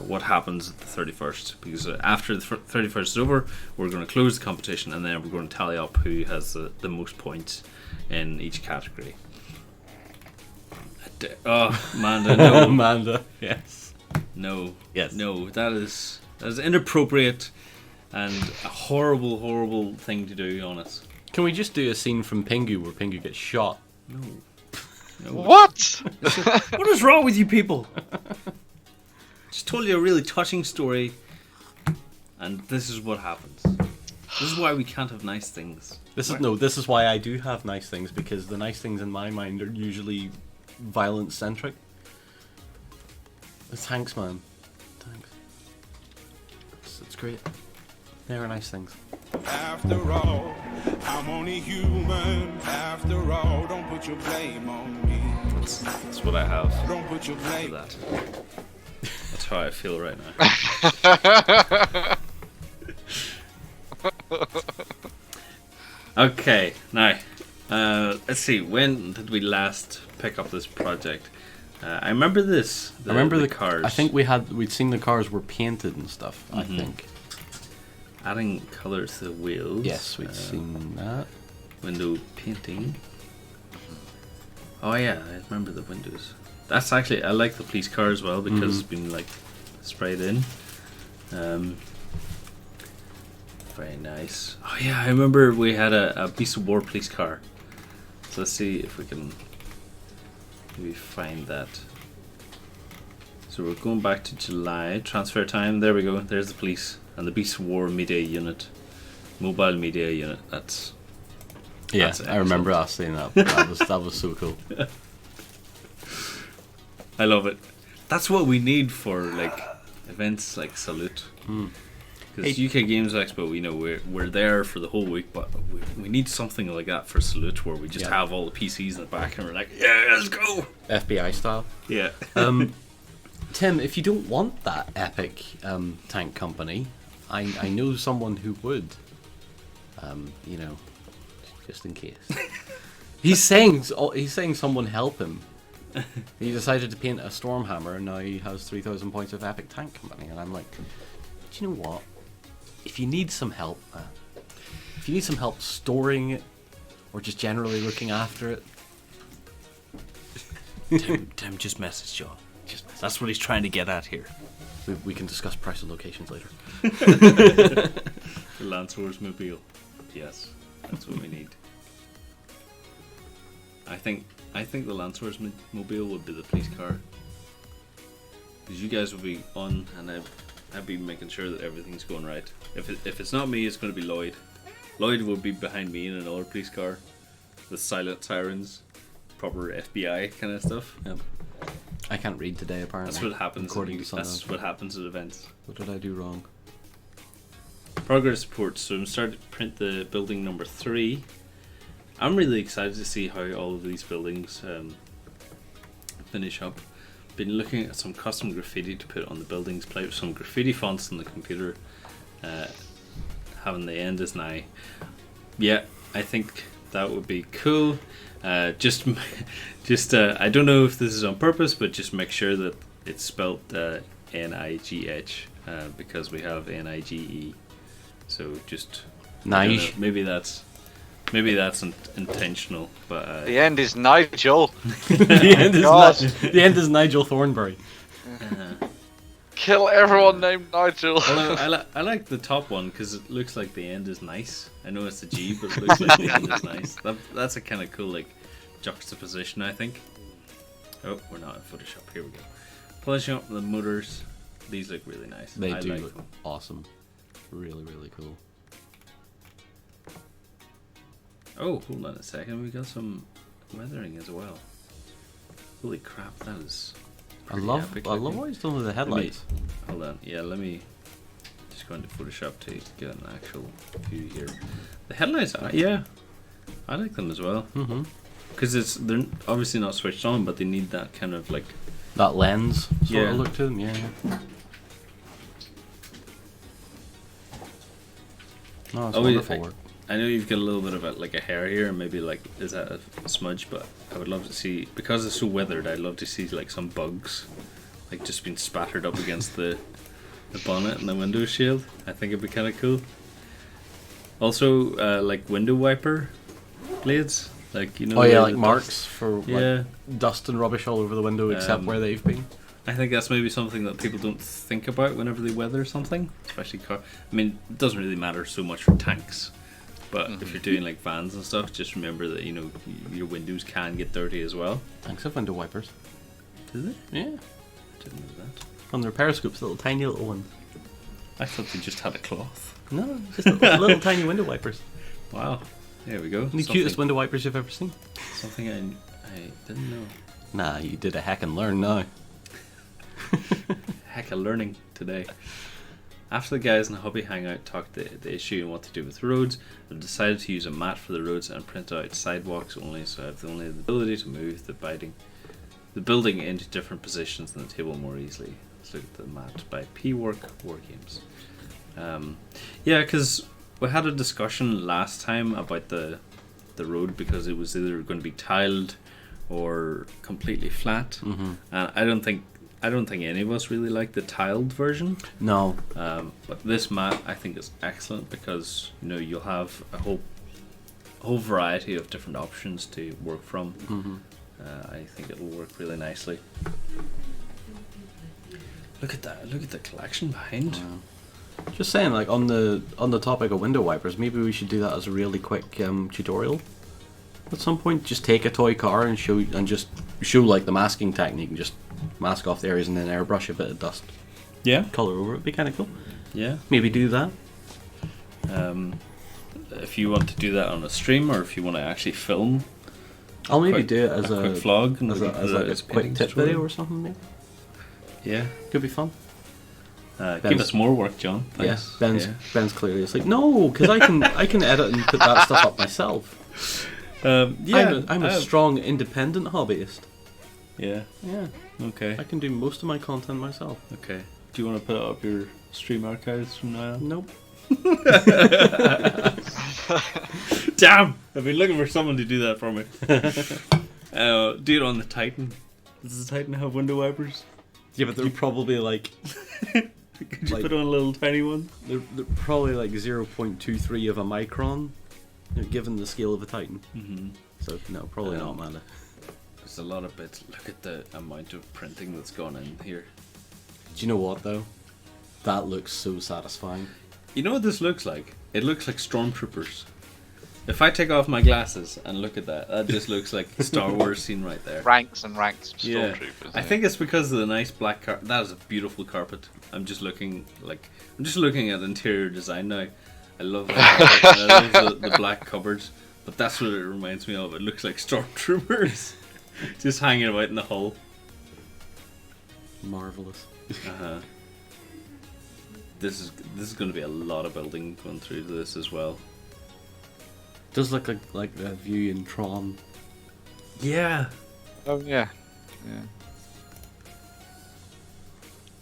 what happens at the 31st. Because after the 31st is over, we're going to close the competition, and then we're going to tally up who has the most points in each category. Oh, Amanda, no. Amanda, yes. No. Yes. No, that is inappropriate and a horrible, horrible thing to do on us. Can we just do a scene from Pingu where Pingu gets shot? No. What? What is wrong with you people? Just told you a really touching story, and this is what happens. This is why we can't have nice things. This is why I do have nice things, because the nice things in my mind are usually violence centric. Thanks, man. Thanks. It's great. They are nice things. After all, I'm only human. After all, don't put your blame on me. That's what I have. Don't put your For blame. that. That's how I feel right now. Okay, now let's see. When did we last pick up this project? I remember this. I remember the cars. I think we'd seen the cars were painted and stuff. I think. Adding colours to the wheels. Yes, we'd seen that. Window painting. Oh yeah, I remember the windows. That's actually, I like the police car as well because it's been like sprayed in. Very nice. Oh yeah, I remember we had a Beast of War police car. So let's see if we can maybe find that. So we're going back to July, transfer time. There we go. There's the police and the Beast of War media unit, mobile media unit. That's I remember us saying that. That was so cool. I love it. That's what we need for like events like Salute. Because UK Games Expo, you know, we're there for the whole week, but we need something like that for Salute where we just have all the PCs in the back and we're like, yeah, let's go. FBI style. Yeah. Tim, if you don't want that epic tank company, I know someone who would. You know, just in case. He's saying someone help him. He decided to paint a Stormhammer, and now he has 3,000 points of epic tank company. And I'm like, do you know what? If you need some help, storing it, or just generally looking after it, Tim, just message John. That's what he's trying to get at here. we can discuss price and locations later. The Lance Wars Mobile. Yes, that's what we need. I think the Lance Wars Mobile would be the police car. Because you guys will be on, and I'd be making sure that everything's going right. If it's not me, it's going to be Lloyd. Lloyd will be behind me in another police car with silent sirens, proper FBI kind of stuff. Yep. I can't read today, apparently. That's what happens. According to That's what happens at events. What did I do wrong? Progress reports. So I'm starting to print the building number 3. I'm really excited to see how all of these buildings finish up. Been looking at some custom graffiti to put on the buildings. Play with some graffiti fonts on the computer. Having the End Is Nigh. Yeah, I think that would be cool. Just I don't know if this is on purpose, but just make sure that it's spelt N-I-G-H because we have N-I-G-E. So just Nice. Maybe that's intentional, but The End Is Nigel. The end is Nigel Thornberry. Kill everyone named Nigel. Although I like the top one because it looks like the end is nice. I know it's a G, but it looks like the end is nice. That's a kind of cool like juxtaposition, I think. Oh, we're not in Photoshop. Here we go. Polishing up the motors. These look really nice. They I do like look them. awesome. Really, really cool. Oh, hold on a second. We got some weathering as well. Holy crap, that is. I love epic what looking. he's done with the headlights. Hold on. Yeah, let me just go into Photoshop to get an actual view here. The headlights, yeah, I like them as well. Mm-hmm. Because they're obviously not switched on, but they need that kind of like That lens sort Yeah. of look to them, yeah. No, it's wonderful work. I know you've got a little bit of a hair here, and maybe like is that a smudge? But I would love to see, because it's so weathered, I'd love to see like some bugs, like just being spattered up against the bonnet and the window shield. I think it'd be kind of cool. Also, like window wiper blades, like Oh yeah, like the marks dust. for Yeah. like dust and rubbish all over the window, except where they've been. I think that's maybe something that people don't think about whenever they weather something, especially car. I mean, it doesn't really matter so much for tanks. But if you're doing like vans and stuff, just remember that your windows can get dirty as well. Thanks of window wipers. Does it? Yeah. I didn't know that. On their periscopes, tiny little ones. I thought they just had a cloth. No, just little tiny window wipers. Wow. There we go. The cutest window wipers you've ever seen. Something I didn't know. Nah, you did a hack and learn now. Heck of learning today. After the guys in the Hobby Hangout talked the issue and what to do with roads, I've decided to use a mat for the roads and print out sidewalks only, so I have the ability to move the building into different positions on the table more easily. Let's look at the mat by P-Work Wargames. Yeah, because we had a discussion last time about the road, because it was either going to be tiled or completely flat. Mm-hmm. And I don't think any of us really like the tiled version. No. But this mat I think is excellent, because you'll have a whole variety of different options to work from. Mm-hmm. I think it'll work really nicely. Look at that! Look at the collection behind. Just saying, like on the topic of window wipers, maybe we should do that as a really quick tutorial. At some point, just take a toy car and show like the masking technique, and just mask off the areas and then airbrush a bit of dust. Yeah. Color over it would be kind of cool. Yeah. Maybe do that. If you want to do that on a stream, or if you want to actually film, I'll maybe do it as a quick vlog, and as like a quick tip video or something. Maybe. Yeah. Could be fun. Give us more work, John. Thanks. Yeah, Ben's clearly asleep. No, because I can edit and put that stuff up myself. I'm a strong, independent hobbyist. Yeah. Yeah. Okay. I can do most of my content myself. Okay. Do you want to put up your stream archives from now on? Nope. Damn! I've been looking for someone to do that for me. Do it on the Titan. Does the Titan have window wipers? Yeah, but they're probably like... Could you put on a little tiny one? They're probably like 0.23 of a micron, given the scale of a Titan. Mm-hmm. So, no, probably not, Amanda. There's a lot of bits. Look at the amount of printing that's gone in here. Do you know what, though? That looks so satisfying. You know what this looks like? It looks like stormtroopers. If I take off my glasses and look at that, that just looks like Star Wars scene right there. Ranks and ranks of Yeah. stormtroopers. I think it's because of the nice black carpet. That is a beautiful carpet. I'm just looking at interior design now. I love that. I love the black cupboards. But that's what it reminds me of. It looks like stormtroopers just hanging about in the hull. marvelous. Uh-huh. This is going to be a lot of building going through this as well. Does look like a view in Tron. Yeah. Oh yeah.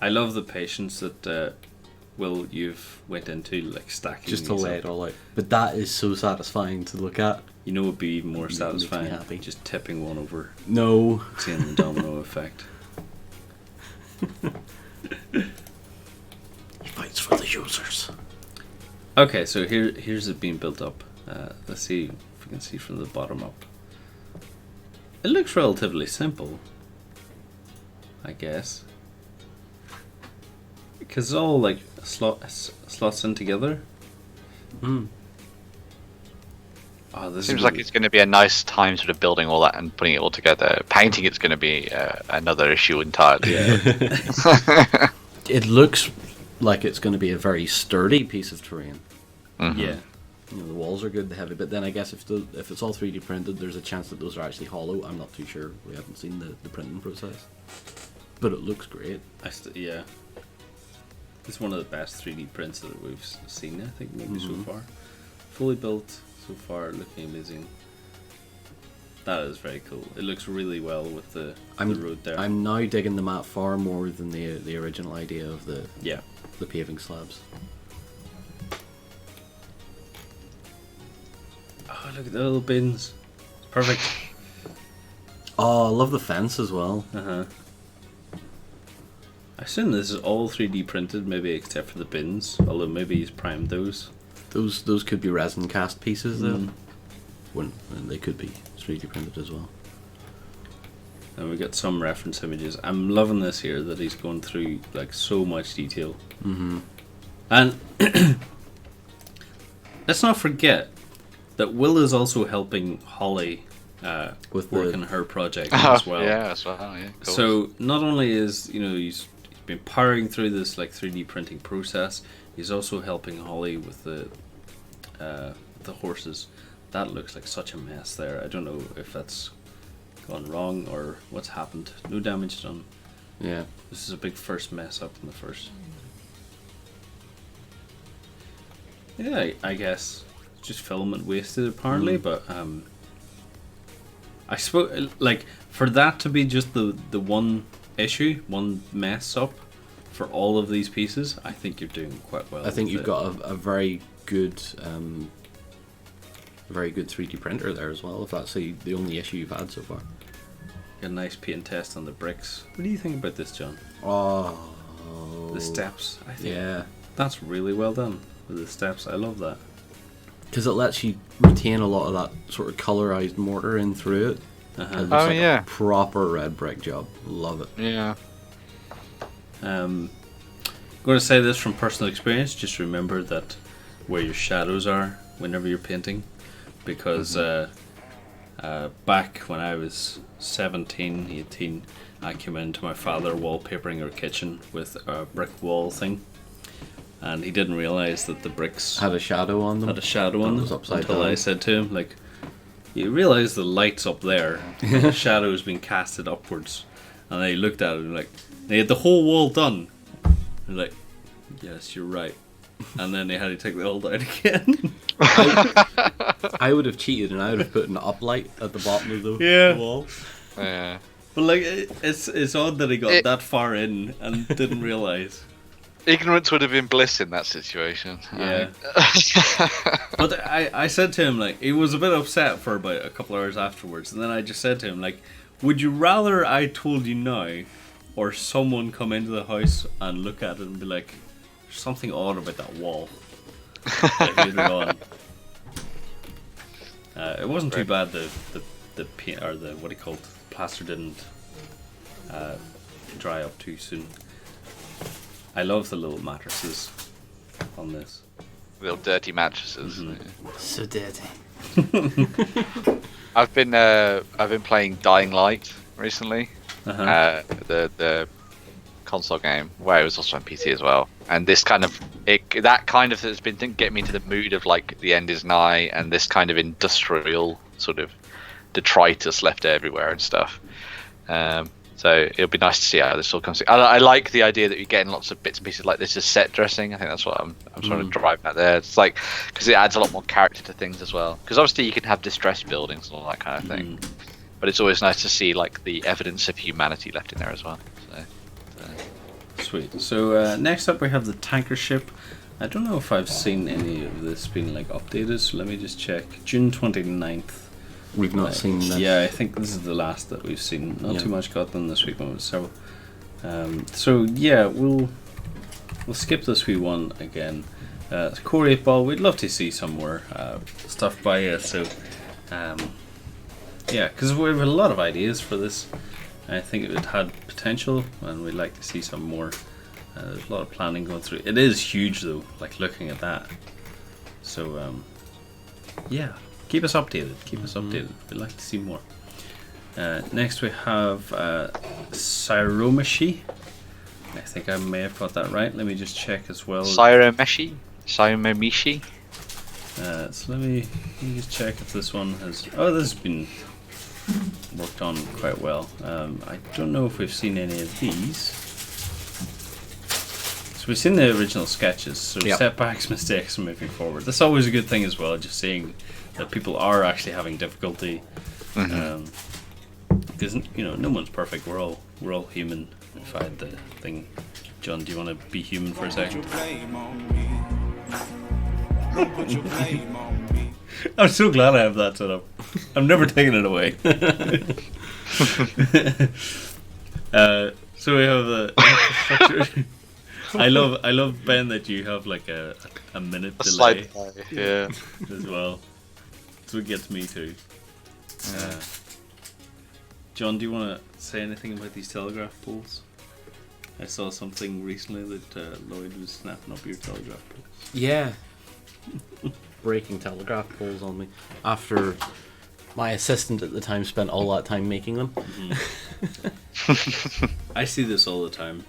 I love the patience that Will you've went into, like stacking Just to these lay up. it all out. But that is so satisfying to look at. You know, it would be even more Makes me satisfying happy. just tipping one over, No. seeing the domino effect. He fights for the users. Okay, so here's it being built up. Let's see if we can see from the bottom up. It looks relatively simple, I guess, because it's all like slots in together. Mm. Oh, this Seems is like it's going to be a nice time sort of building all that and putting it all together. Painting it's going to be another issue entirely. Yeah. It looks like it's going to be a very sturdy piece of terrain. Mhm. Yeah. You know, the walls are good, they're heavy, but then I guess if it's all 3D printed, there's a chance that those are actually hollow. I'm not too sure. We haven't seen the printing process, but it looks great. Yeah. It's one of the best 3D prints that we've seen, I think, maybe so far. Fully built so far, looking amazing. That is very cool. It looks really well with the road there. I'm now digging the map far more than the original idea of the paving slabs. Oh, look at the little bins. Perfect. Oh, I love the fence as well. Uh-huh. I assume this is all 3D printed, maybe except for the bins, although maybe he's primed those. Those could be resin cast pieces though. When they could be 3D printed as well. And we got some reference images. I'm loving this here, that he's going through like so much detail. Mm-hmm. And let's not forget that Will is also helping Holly With work the- on her project as well. Yeah, as well. Yeah. Of course. So not only is he's been powering through this like 3D printing process, he's also helping Holly with the horses. That looks like such a mess there. I don't know if that's gone wrong or what's happened. No damage done. Yeah. This is a big first mess up in the first. Yeah, I guess just filament wasted apparently, but I suppose like for that to be just the one issue, one mess up for all of these pieces, I think you're doing quite well. I think with you've it. got a very good 3D printer there as well, if that's the only issue you've had so far. Got a nice paint test on the bricks. What do you think about this, John? Oh. The steps, I think. Yeah. That's really well done with the steps. I love that. Because it lets you retain a lot of that sort of colorized mortar in through it. Uh-huh. It looks Oh, like yeah. a proper red brick job. Love it. Yeah. I'm going to say this from personal experience. Just remember that where your shadows are whenever you're painting, because back when I was 17, 18, I came into my father wallpapering our kitchen with a brick wall thing, and he didn't realize that the bricks Had a shadow on them. had a shadow on That them was upside until down. I said to him, like, you realize the light's up there and the shadow's been casted upwards. And they looked at it and like, they had the whole wall done. They're like, yes, you're right. And then they had to take the whole down again. I would have cheated and I would have put an uplight at the bottom of the Yeah. wall. Yeah. But like, it's odd that he got that far in and didn't realize. Ignorance would have been bliss in that situation. Yeah. But I said to him, like, he was a bit upset for about a couple hours afterwards, and then I just said to him, like, would you rather I told you now, or someone come into the house and look at it and be like, there's something odd about that wall? Later on. It wasn't too bad. The paint, or the what do you call it, plaster didn't dry up too soon. I love the little mattresses on this. Little dirty mattresses. So dirty. I've been playing Dying Light recently. Uh-huh. The console game where it was also on PC as well. And this kind of has been getting me into the mood of like the end is nigh and this kind of industrial sort of detritus left everywhere and stuff. So it'll be nice to see how this all comes together. I like the idea that you're getting lots of bits and pieces like this as set dressing. I think that's what I'm sort of driving at there. It's like, because it adds a lot more character to things as well. Because obviously you can have distressed buildings and all that kind of thing. But it's always nice to see like the evidence of humanity left in there as well. Sweet. So next up we have the tanker ship. I don't know if I've seen any of this being like updated, so let me just check. June 29th. We've not seen this. Yeah, I think this is the last that we've seen. Not too much got done this week, but several. So yeah, we'll skip this wee one again. Core 8 Ball, we'd love to see some more stuff by you. So yeah, because we have a lot of ideas for this. I think it had potential, and we'd like to see some more. There's a lot of planning going through. It is huge though, like looking at that. So yeah. Keep us updated. We'd like to see more. Next we have Syromeshi. I think I may have got that right. Let me just check as well. Syromeshi. So let me just check if this one has. Oh, this has been worked on quite well. I don't know if we've seen any of these. So we've seen the original sketches. So setbacks, mistakes, and moving forward. That's always a good thing as well. Just seeing that people are actually having difficulty, because no one's perfect. We're all human. If I had the thing, John, do you want to be human for a second? I'm so glad I have that set up. I'm never taking it away. So we have the infrastructure. I love Ben that you have like a minute delay. Yeah. As well. That's what gets me too. John, do you want to say anything about these telegraph poles? I saw something recently that Lloyd was snapping up your telegraph poles. Yeah. Breaking telegraph poles on me. After my assistant at the time spent all that time making them. I see this all the time.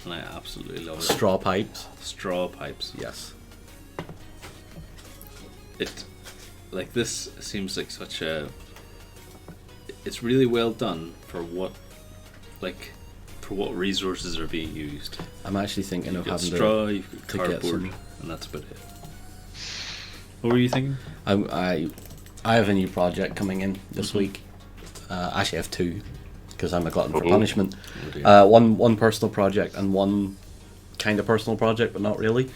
And I absolutely love it. Straw pipes. Straw pipes, yes. Like this seems like such a. It's really well done for what resources are being used. I'm actually thinking You've of got having straw, you've got to get cardboard, some. and that's about it. What were you thinking? I have a new project coming in this week. Actually, I have two, because I'm a glutton for punishment. One personal project and one kind of personal project, but not really.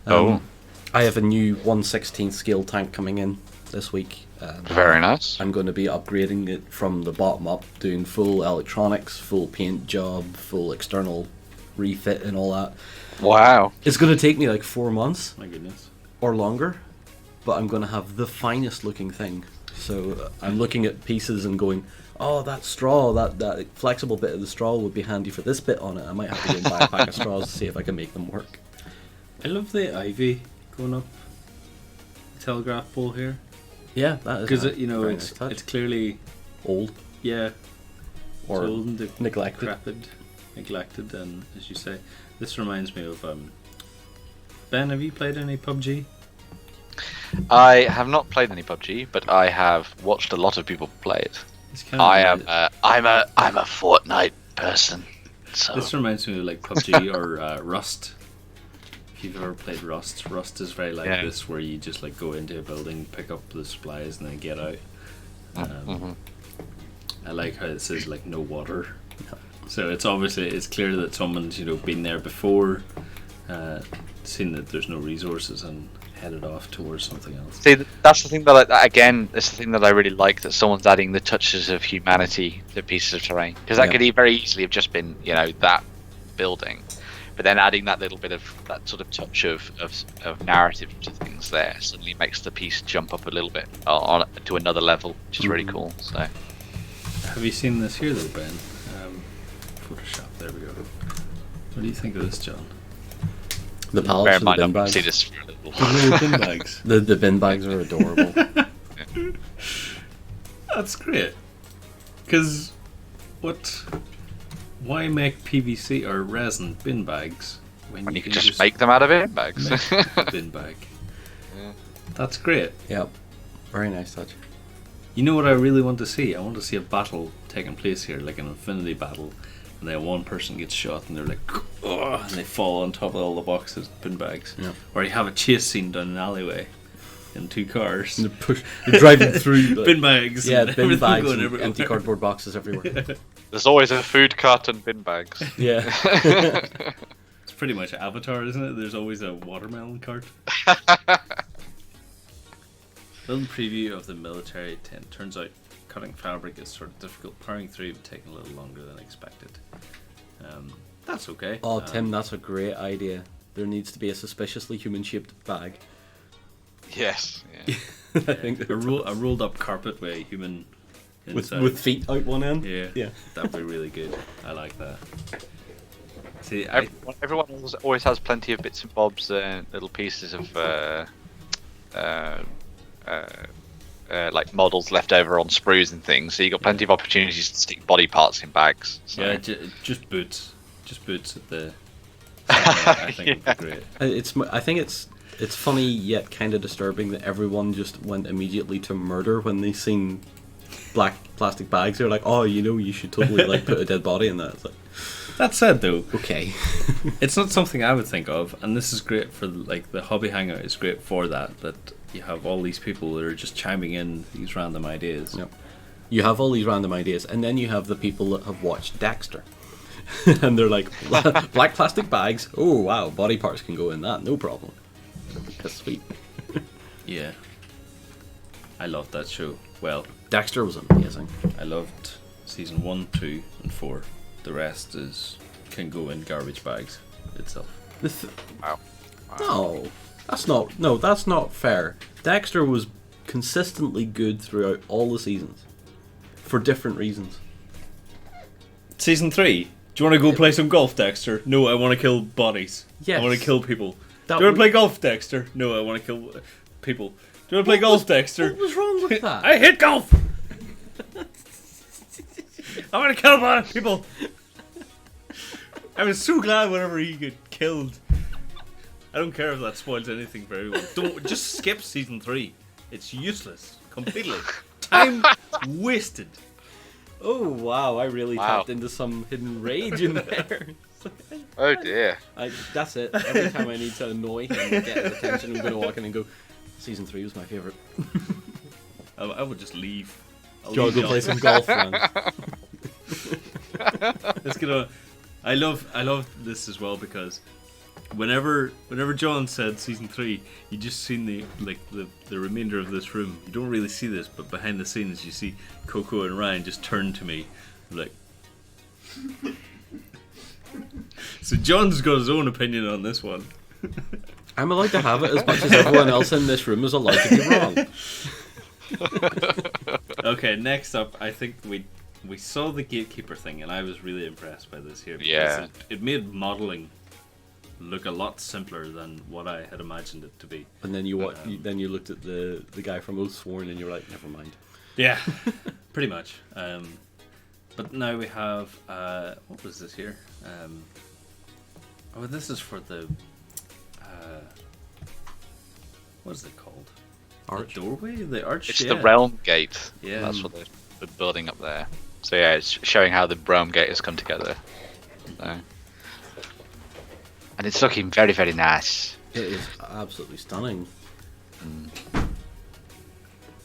I have a new 1/16 scale tank coming in this week. Very nice. I'm going to be upgrading it from the bottom up, doing full electronics, full paint job, full external refit and all that. Wow. It's going to take me like 4 months. My goodness. Or longer, but I'm going to have the finest looking thing. So I'm looking at pieces and going, oh, that straw, that flexible bit of the straw would be handy for this bit on it. I might have to go and buy a pack of straws to see if I can make them work. I love the ivy going up the telegraph pole here. Yeah, that is because very nice touch. it's clearly old. Yeah. Or it's old and neglected, and as you say, this reminds me of Ben. Have you played any PUBG? I have not played any PUBG, but I have watched a lot of people play it. I'm a Fortnite person. So. This reminds me of like PUBG or Rust. If you've ever played Rust is very like this, where you just like go into a building, pick up the supplies, and then get out. I like how it says like no water, so it's clear that someone's been there before, seen that there's no resources and headed off towards something else. See, that's the thing that that's the thing that I really like, that someone's adding the touches of humanity to pieces of terrain, because that could very easily have just been that building. But then adding that little bit of that sort of touch of narrative to things there suddenly makes the piece jump up a little bit on to another level, which is really cool. So, have you seen this here though, Ben? Photoshop. There we go. What do you think of this, John? The pallets and the bin bags. See this for a little. The little bin bags. The bin bags are adorable. That's great. Because why make PVC or resin bin bags when you can just make them out of bin bags? Make a bin bag. Yeah. That's great. Yep. Very nice touch. You know what I really want to see? I want to see a battle taking place here, like an infinity battle, and then one person gets shot and they're like, oh, and they fall on top of all the boxes, bin bags. Yeah. Or you have a chase scene down an alleyway in 2 cars. And you're driving through like, bin bags. Yeah, and bin bags going and everywhere. empty cardboard boxes everywhere. There's always a food cart and bin bags. Yeah. It's pretty much Avatar, isn't it? There's always a watermelon cart. Film preview of the military tent. Turns out cutting fabric is sort of difficult. Powering through but taking a little longer than expected. That's okay. Oh, Tim, that's a great idea. There needs to be a suspiciously human-shaped bag. Yes. Yeah. I think a rolled up carpet with a human inside. with feet out one end. Yeah, that'd be really good. I like that. See, Everyone always has plenty of bits and bobs and little pieces of like models left over on sprues and things. So you got plenty of opportunities to stick body parts in bags. So. Yeah, just boots at the. I think would be great. I think it's funny yet kind of disturbing that everyone just went immediately to murder when they seen black plastic bags. They're like, oh, you should totally like put a dead body in that. It's like, that said, though, okay, it's not something I would think of, and this is great for like the Hobby Hangout is great for that. That you have all these people that are just chiming in these random ideas. Yep. You have all these random ideas, and then you have the people that have watched Dexter. And they're like, black plastic bags, oh wow, body parts can go in that, no problem. That's sweet. Yeah. I loved that show. Well, Dexter was amazing. I loved season 1, 2, and 4. The rest can go in garbage bags itself. Wow. No, that's not fair. Dexter was consistently good throughout all the seasons. For different reasons. Season 3. Do you want to go play some golf, Dexter? No, I want to kill bodies. Yes. I want to kill people. That Do you want was- to play golf, Dexter? No, I want to kill people. Do you want to play golf, Dexter? What was wrong with that? I hate golf! I want to kill people! I was so glad whenever he got killed. I don't care if that spoils anything for everyone. Don't just skip season 3. It's useless. Completely. Time wasted. Oh wow, I really Wow. tapped into some hidden rage in there. Oh dear. That's it. Every time I need to annoy him and get his attention, I'm going to walk in and go, season 3 was my favourite. I would just leave. I'll Go leave the play office. some golf, man. Let's get on. I love this as well because whenever John said season 3, you just seen the remainder of this room. You don't really see this, but behind the scenes you see Coco and Ryan just turn to me like. So John's got his own opinion on this one. I'm allowed to have it as much as everyone else in this room is allowed to be wrong. Okay, next up, I think we saw the gatekeeper thing, and I was really impressed by this here. Because Yeah. it made modelling look a lot simpler than what I had imagined it to be. And then you looked at the guy from Oathsworn and you were like, never mind. Yeah, pretty much. But now we have what was this here? This is for the what is it called? Arch? The doorway? The arch? It's yeah. the realm gate. Yeah. That's what they're building up there. So yeah, it's showing how the realm gate has come together. So. And it's looking very, very nice. It is absolutely stunning.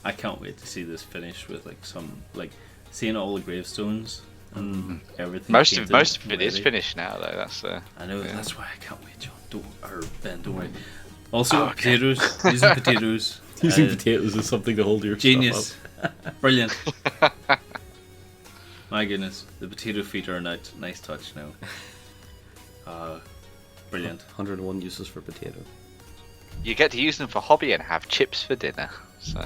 I can't wait to see this finish with seeing all the gravestones and everything. Most painted of it is already. finished now, though. That's I know, yeah. that's why I can't wait, John. Ben, don't worry. Also, potatoes. Using potatoes. Using potatoes is something to hold your Genius. stuff up. Brilliant. My goodness, the potato feet are a nice touch now. Brilliant. 101 uses for potato. You get to use them for hobby and have chips for dinner. So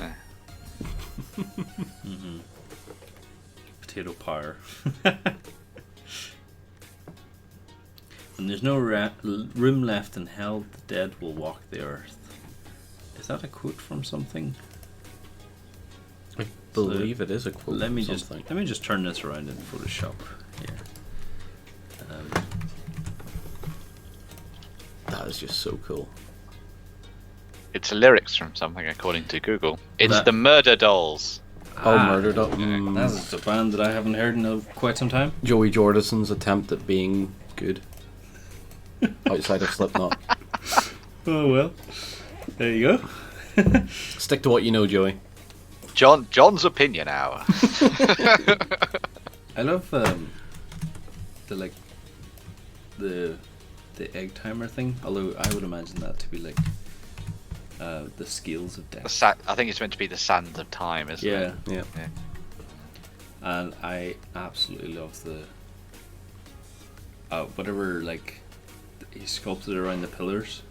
Potato power. When there's no room left in hell, the dead will walk the earth. Is that a quote from something? I believe it is a quote. Let me from just something. turn this around in Photoshop here. That is just so cool. it's lyrics from something according to Google. It's That- the Murder Dolls. Murder Dog. That's a band that I haven't heard in quite some time. Joey Jordison's attempt at being good outside of Slipknot. Oh well, there you go. Stick to what you know, Joey. John's opinion hour. I love the egg timer thing. Although I would imagine that to be like the scales of death. I think it's meant to be the sands of time, isn't it? Yeah. And I absolutely love the whatever like he sculpted around the pillars.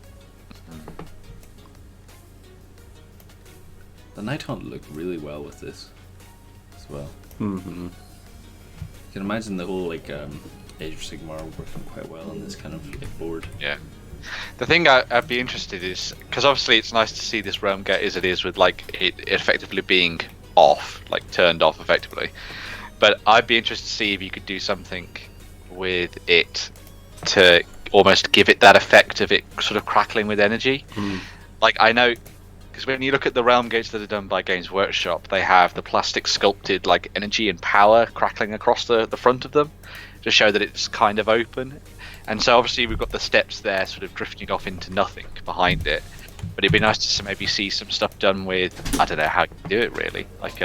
The Night Hunt looked really well with this as well. Mm-hmm. You can imagine the whole like Age of Sigmar working quite well on this kind of like, board. Yeah. The thing I'd be interested is, because obviously it's nice to see this realm get as it is with like it effectively being off, like turned off effectively. But I'd be interested to see if you could do something with it to almost give it that effect of it sort of crackling with energy. Like I know, because when you look at the realm gates that are done by Games Workshop, they have the plastic sculpted like energy and power crackling across the front of them to show that it's kind of open. And so obviously we've got the steps there sort of drifting off into nothing behind it. But it'd be nice to maybe see some stuff done with, I don't know how you do it really, like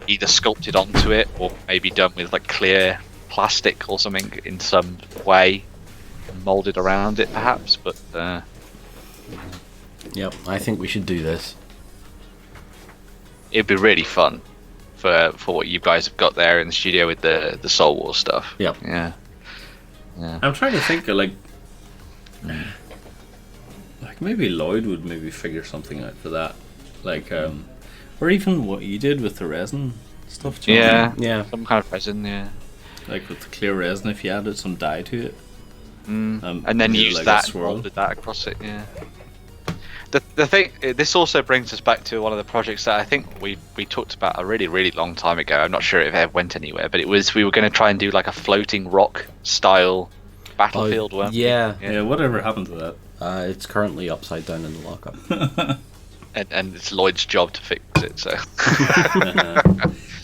either sculpted onto it or maybe done with like clear plastic or something in some way, molded around it perhaps. But Yep, I think we should do this. It'd be really fun for what you guys have got there in the studio with the Soul Wars stuff. Yep. Yeah. I'm trying to think of like maybe Lloyd would maybe figure something out for that, like or even what you did with the resin stuff. Yeah, yeah, some kind of resin. Yeah, like with the clear resin, if you added some dye to it, and then use like that, molded that across it. Yeah. The thing, this also brings us back to one of the projects that I think we talked about a really long time ago. I'm not sure if it ever went anywhere, but it was we were going to try and do like a floating rock style battlefield one. Yeah. Whatever happened to that? It's currently upside down in the lockup. and it's Lloyd's job to fix it. So.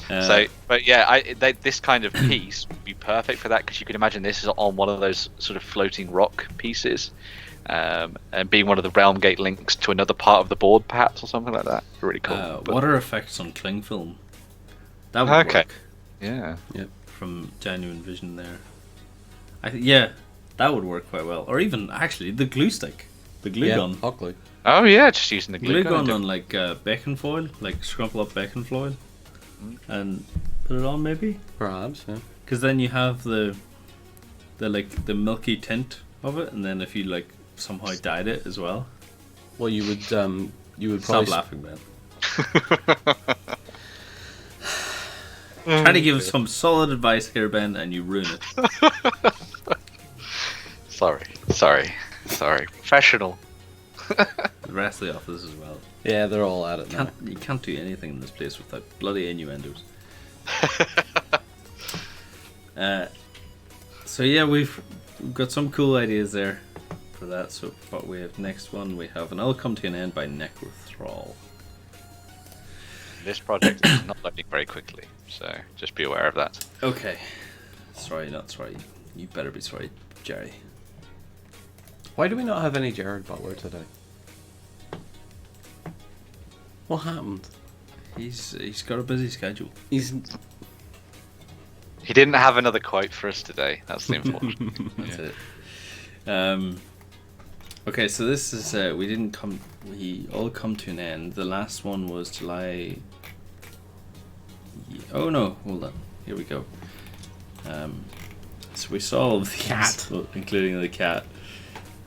So, but yeah, this kind of piece would be perfect for that, because you can imagine this is on one of those sort of floating rock pieces. And being one of the realm gate links to another part of the board, perhaps, or something like that. Really cool. What are effects on cling film? That would work. Yeah. Yep. From Genuine Vision there. That would work quite well. Or even actually the glue stick, the glue gun. Hot glue. Oh yeah, just using the glue gun on like bacon foil, like scrumple up bacon foil, and put it on maybe. Perhaps, yeah. Because then you have the milky tint of it, and then if you like somehow dyed it as well. Well, you would probably stop laughing, man. Try to give some solid advice here, Ben, and you ruin it. Sorry. Professional. The rest of the office as well. Yeah, they're all at it now. You can't do anything in this place without bloody innuendos. So yeah, we've got some cool ideas there for that. So what we have next one, we have, and I'll come to an end by Necroth. This project is not loading very quickly, so just be aware of that. Okay. Sorry, not sorry. You better be sorry, Jerry. Why do we not have any Jared Butler today? What happened? He's got a busy schedule. He didn't have another quote for us today. That's the unfortunate. That's it. Okay, so this is we all come to an end. The last one was July. Oh no, hold on. Here we go. So we solved the cat, including the cat.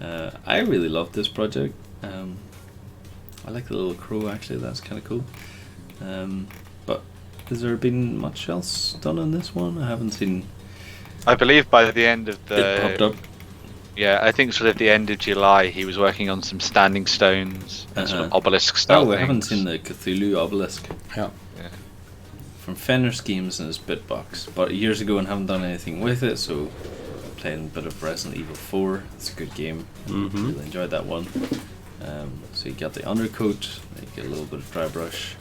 I really loved this project. I like the little crow, actually. That's kind of cool. But has there been much else done on this one? I haven't seen. I believe by the end of the. It popped up. Yeah, I think sort of the end of July he was working on some standing stones and sort of obelisk style Oh, I things. haven't seen the Cthulhu obelisk. Yeah. From Fenner Schemes and his Bitbox. But years ago and haven't done anything with it, so playing a bit of Resident Evil 4. It's a good game. Really enjoyed that one. So you got the undercoat, you get a little bit of dry brush.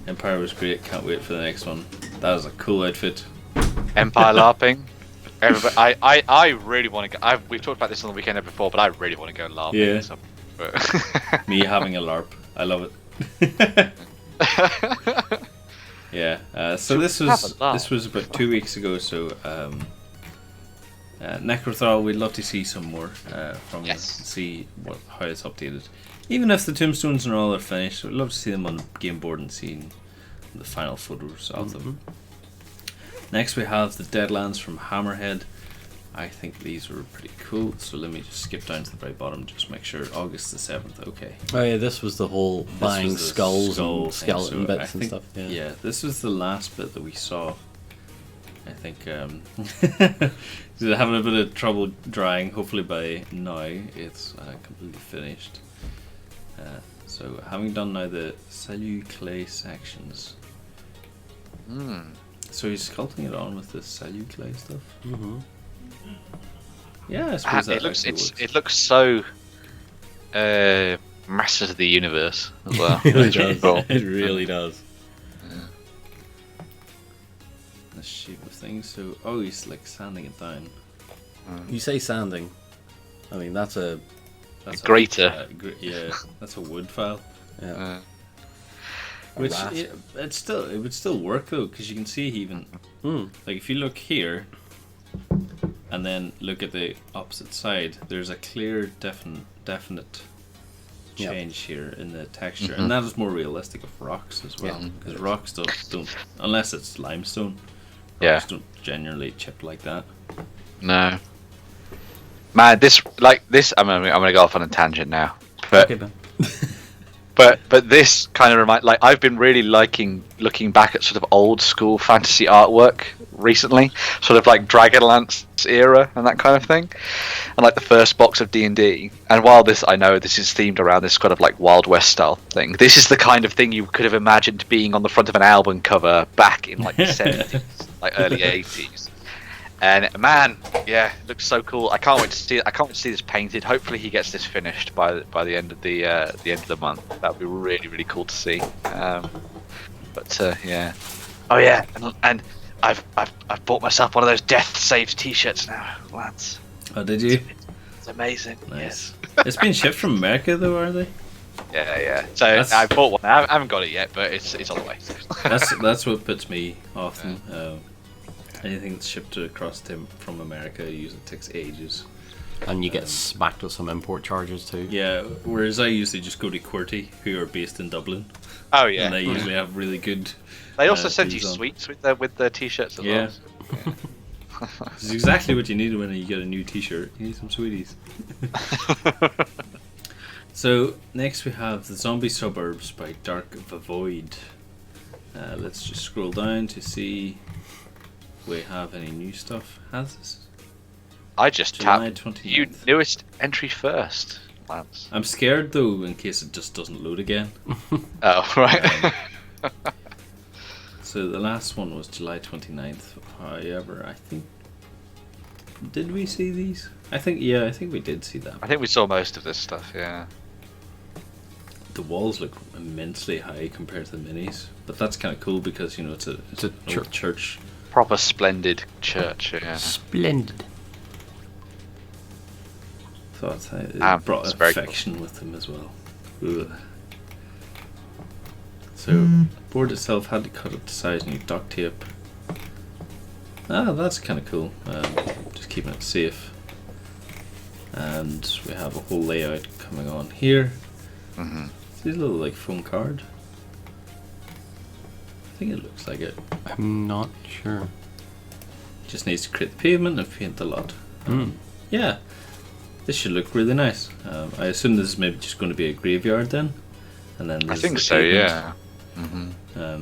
Empire was great. Can't wait for the next one. That was a cool outfit. Empire LARPing. Everybody, I really want to go. We've talked about this on the weekend before, but I really want to go LARPing. Yeah. But Me having a LARP. I love it. Yeah. So this was about 2 weeks ago. So Necroth, we'd love to see some more from you. See how it's updated. Even if the tombstones and all are finished, we'd love to see them on the game board and see the final photos of them. Next we have the Deadlands from Hammerhead. I think these were pretty cool, so let me just skip down to the very bottom, just make sure. August the 7th, okay. Oh yeah, this was the whole buying skulls and skeleton so bits and stuff. Yeah, this was the last bit that we saw. I think they're having a bit of trouble drying. Hopefully by now it's completely finished. So having done now the Salu clay sections. So he's sculpting it on with the Salu clay stuff. Yeah, I suppose it looks so Masters of the Universe as well. It really does. It really does. The shape of things. So he's like sanding it down. You say sanding. I mean that's a grater. Yeah, that's a wood file. Yeah. Which it would still work though, because you can see even like if you look here and then look at the opposite side, there's a clear definite change here in the texture, and that is more realistic of rocks as well, because rocks don't unless it's limestone. Rocks don't generally chip like that. No. Man, this I'm gonna go off on a tangent now, but okay, but this kind of I've been really liking looking back at sort of old school fantasy artwork recently, sort of like Dragonlance era and that kind of thing, and like the first box of D&D. And while I know this is themed around this kind of like Wild West style thing, this is the kind of thing you could have imagined being on the front of an album cover back in like the 70s, like early 80s. And man, yeah, it looks so cool. I can't wait to see it. I can't wait to see this painted. Hopefully, he gets this finished by the end of the end of the month. That would be really, really cool to see. Yeah. Oh yeah, and I've bought myself one of those Death Saves T-shirts now, lads. Oh, did you? It's amazing. Nice. Yes. It's been shipped from America though, are they? Yeah. So I bought one. I haven't got it yet, but it's on the way. That's what puts me off them. Anything that's shipped across from America usually takes ages. And you get smacked with some import charges too. Yeah, whereas I usually just go to QWERTY, who are based in Dublin. Oh yeah. And they usually have really good. They also send you sweets with their t-shirts as well. This is exactly what you need when you get a new t-shirt. You need some sweeties. So next we have the Zombie Suburbs by Dark Void. Let's just scroll down to see if we have any new stuff. Has this? I just July tapped 29th. you newest entry first, Lance. I'm scared though in case it just doesn't load again. Oh, right. So the last one was July 29th. However, I think... Did we see these? I think we did see that. I think we saw most of this stuff, yeah. The walls look immensely high compared to the minis. But that's kind of cool because, you know, it's a church. Proper splendid church, yeah. Splendid. Thought it brought affection cool with them as well. Ugh. So, board itself had to cut it to size and use duct tape. That's kind of cool. Just keeping it safe. And we have a whole layout coming on here. See this little like foam card? I think it looks like it. I'm not sure. Just needs to create the pavement and paint the lot. Yeah, this should look really nice. I assume this is maybe just going to be a graveyard then, and then I think so. pavement. Yeah.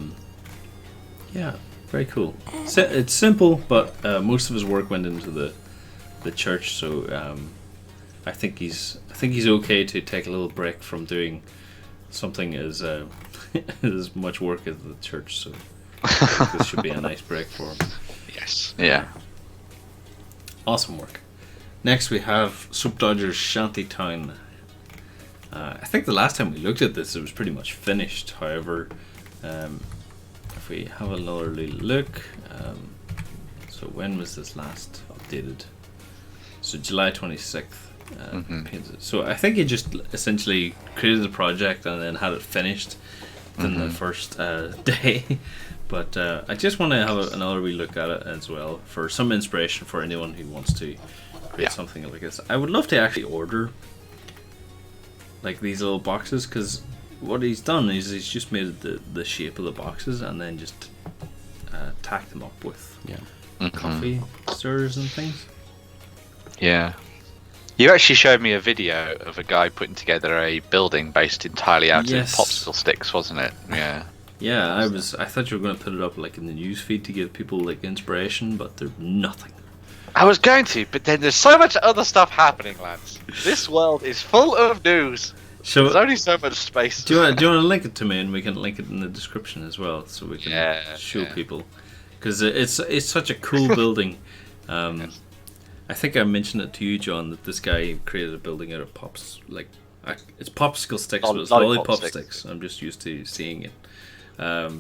Yeah, very cool. It's simple, but most of his work went into the church, so I think he's okay to take a little break from doing something as as much work as the church. So I think this should be a nice break for him. Yes. Yeah. Awesome work. Next we have Soap Dodgers Shantytown. I think the last time we looked at this, it was pretty much finished. However, If we have another look, so when was this last updated? So July 26th. So I think he just essentially created the project and then had it finished in the first day. But I just want to have another wee look at it as well for some inspiration for anyone who wants to create something like this. I would love to actually order like these little boxes, because what he's done is he's just made the shape of the boxes and then just tacked them up with coffee stirrers and things. Yeah. You actually showed me a video of a guy putting together a building based entirely out of popsicle sticks, wasn't it? Yeah. Yeah, I thought you were going to put it up like in the news feed to give people like inspiration, but there's nothing. I was going to, but then there's so much other stuff happening, lads. This world is full of news. So, there's only so much space. Do you want to link it to me, and we can link it in the description as well, so we can show people, because it's such a cool building. I think I mentioned it to you, John, that this guy created a building out of it's popsicle sticks, but it's lollipop sticks. I'm just used to seeing it. But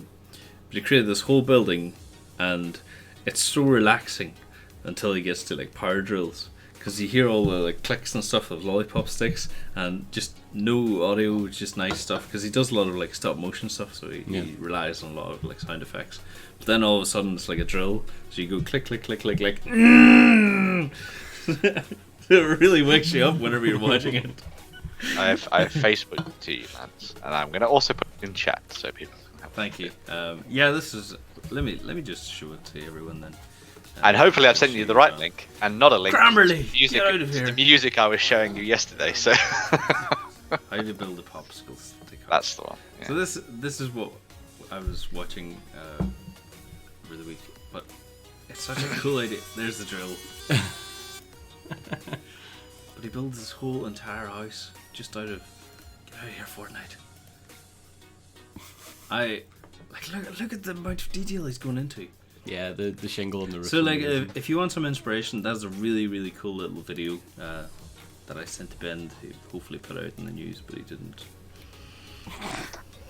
he created this whole building, and it's so relaxing until he gets to like power drills, because you hear all the like clicks and stuff of lollipop sticks, and just no audio, just nice stuff, because he does a lot of like stop motion stuff, so he relies on a lot of like sound effects. But then all of a sudden it's like a drill, so you go click click click click click. It really wakes you up whenever you're watching it. I have Facebook to you, Lance, and I'm going to also put it in chat so people can have Thank you. This is. Let me just show it to everyone then. And hopefully I've sent you the right link and not a link. Grammarly, Music, get out of here. the music I was showing you yesterday. So how to build a popsicle stick. That's the one. Yeah. So this is what I was watching over the week, but it's such a cool idea. There's the drill. But he builds this whole entire house just out of get out of here, Fortnite. Look at the amount of detail he's going into. Yeah, the shingle and the roof. So like, if you want some inspiration, that's a really really cool little video that I sent to Ben to hopefully put out in the news, but he didn't.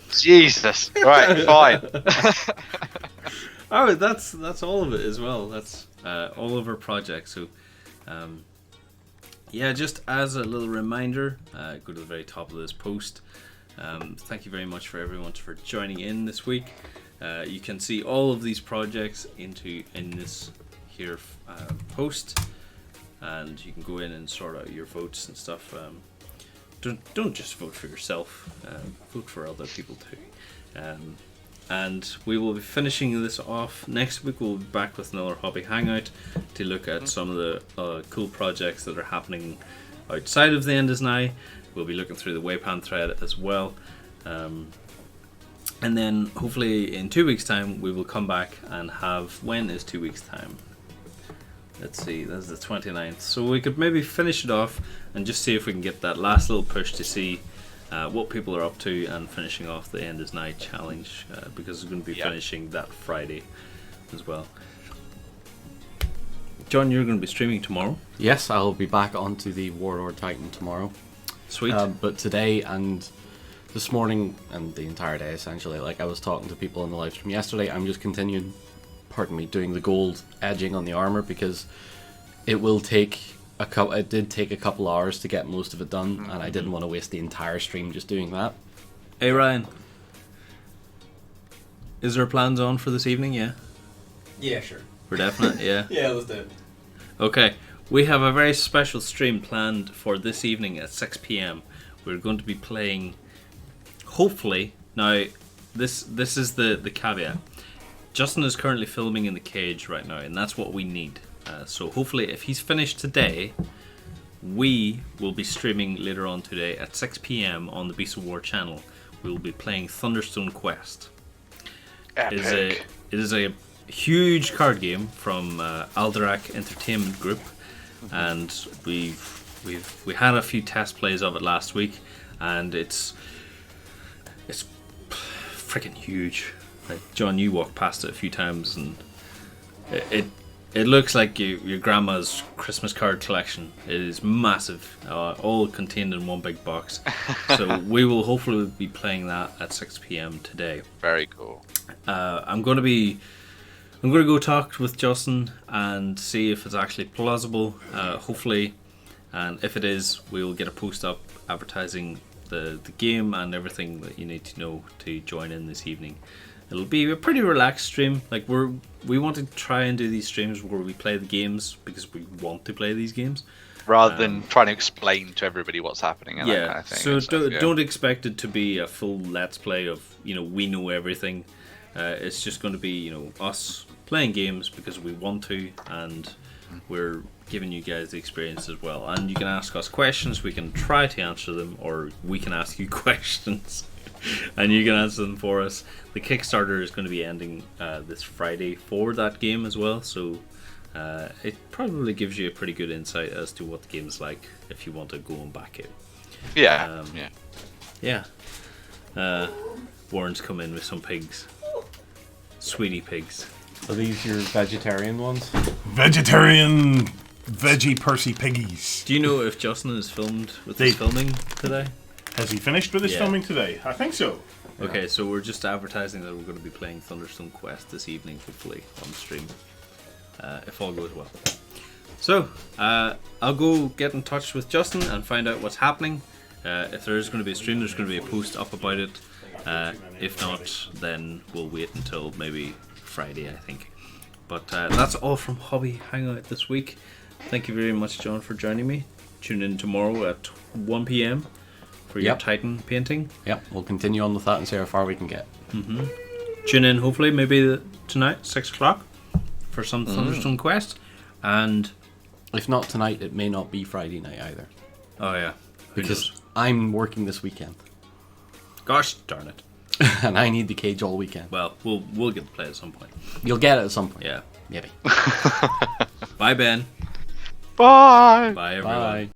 Jesus. Right, fine. Oh, that's all of it as well. That's all of our projects. So, just as a little reminder, go to the very top of this post. Thank you very much for everyone for joining in this week. You can see all of these projects in this here post, and you can go in and sort out your votes and stuff. Don't just vote for yourself. Vote for other people too. And we will be finishing this off next week. We'll be back with another Hobby Hangout to look at some of the cool projects that are happening outside of the End Is Nigh. We'll be looking through the Waypan thread as well. And then hopefully in 2 weeks' time we will come back and have... When is 2 weeks' time? Let's see, that's the 29th. So we could maybe finish it off and just see if we can get that last little push to see what people are up to, and finishing off the End Is Nigh challenge, because we're going to be finishing that Friday as well. John, you're going to be streaming tomorrow? Yes, I'll be back onto the Warlord Titan tomorrow. Sweet. But today and this morning and the entire day essentially, like I was talking to people in the live stream yesterday, I'm just continuing, doing the gold edging on the armor, because it will take it did take a couple hours to get most of it done, and I didn't want to waste the entire stream just doing that. Hey Ryan, is there plans on for this evening? Yeah, sure. We're definite. Yeah. Yeah, let's do it. Okay, we have a very special stream planned for this evening at 6 p.m. We're going to be playing, hopefully, now this is the caveat. Justin is currently filming in the cage right now, and that's what we need. So hopefully if he's finished today, we will be streaming later on today at 6 p.m. on the Beast of War channel. We will be playing Thunderstone Quest. Epic. It is a huge card game from Alderac Entertainment Group, and we had a few test plays of it last week, and it's freaking huge. Like, John, you walked past it a few times, and It looks like your grandma's Christmas card collection. It is massive, all contained in one big box. So we will hopefully be playing that at 6 p.m. today. Very cool. I'm going to go talk with Justin and see if it's actually plausible. Hopefully, and if it is, we will get a post up advertising the game and everything that you need to know to join in this evening. It'll be a pretty relaxed stream. Like we want to try and do these streams where we play the games because we want to play these games, rather than trying to explain to everybody what's happening. And that kind of thing. So don't expect it to be a full let's play of we know everything. It's just going to be us playing games because we want to, and we're giving you guys the experience as well. And you can ask us questions. We can try to answer them, or we can ask you questions. And you can answer them for us. The Kickstarter is going to be ending this Friday for that game as well, so it probably gives you a pretty good insight as to what the game's like if you want to go and back it. Yeah. Warren's come in with some pigs. Sweetie pigs. Are these your vegetarian ones? Vegetarian veggie Percy piggies. Do you know if Justin is filmed with his filming today? Has he finished with his filming today? I think so. Okay, so we're just advertising that we're going to be playing Thunderstone Quest this evening, hopefully, on stream. If all goes well. So, I'll go get in touch with Justin and find out what's happening. If there is going to be a stream, there's going to be a post up about it. If not, then we'll wait until maybe Friday, I think. But that's all from Hobby Hangout this week. Thank you very much, John, for joining me. Tune in tomorrow at 1 p.m. for your Titan painting. Yep, we'll continue on with that and see how far we can get. Mm-hmm. Tune in, hopefully, maybe tonight, 6 o'clock, for some Thunderstone Quest. And if not tonight, it may not be Friday night either. Oh, yeah. Because I'm working this weekend. Gosh darn it. And I need the cage all weekend. Well, we'll get to play at some point. You'll get it at some point. Yeah. Maybe. Bye, Ben. Bye. Bye, everyone. Bye.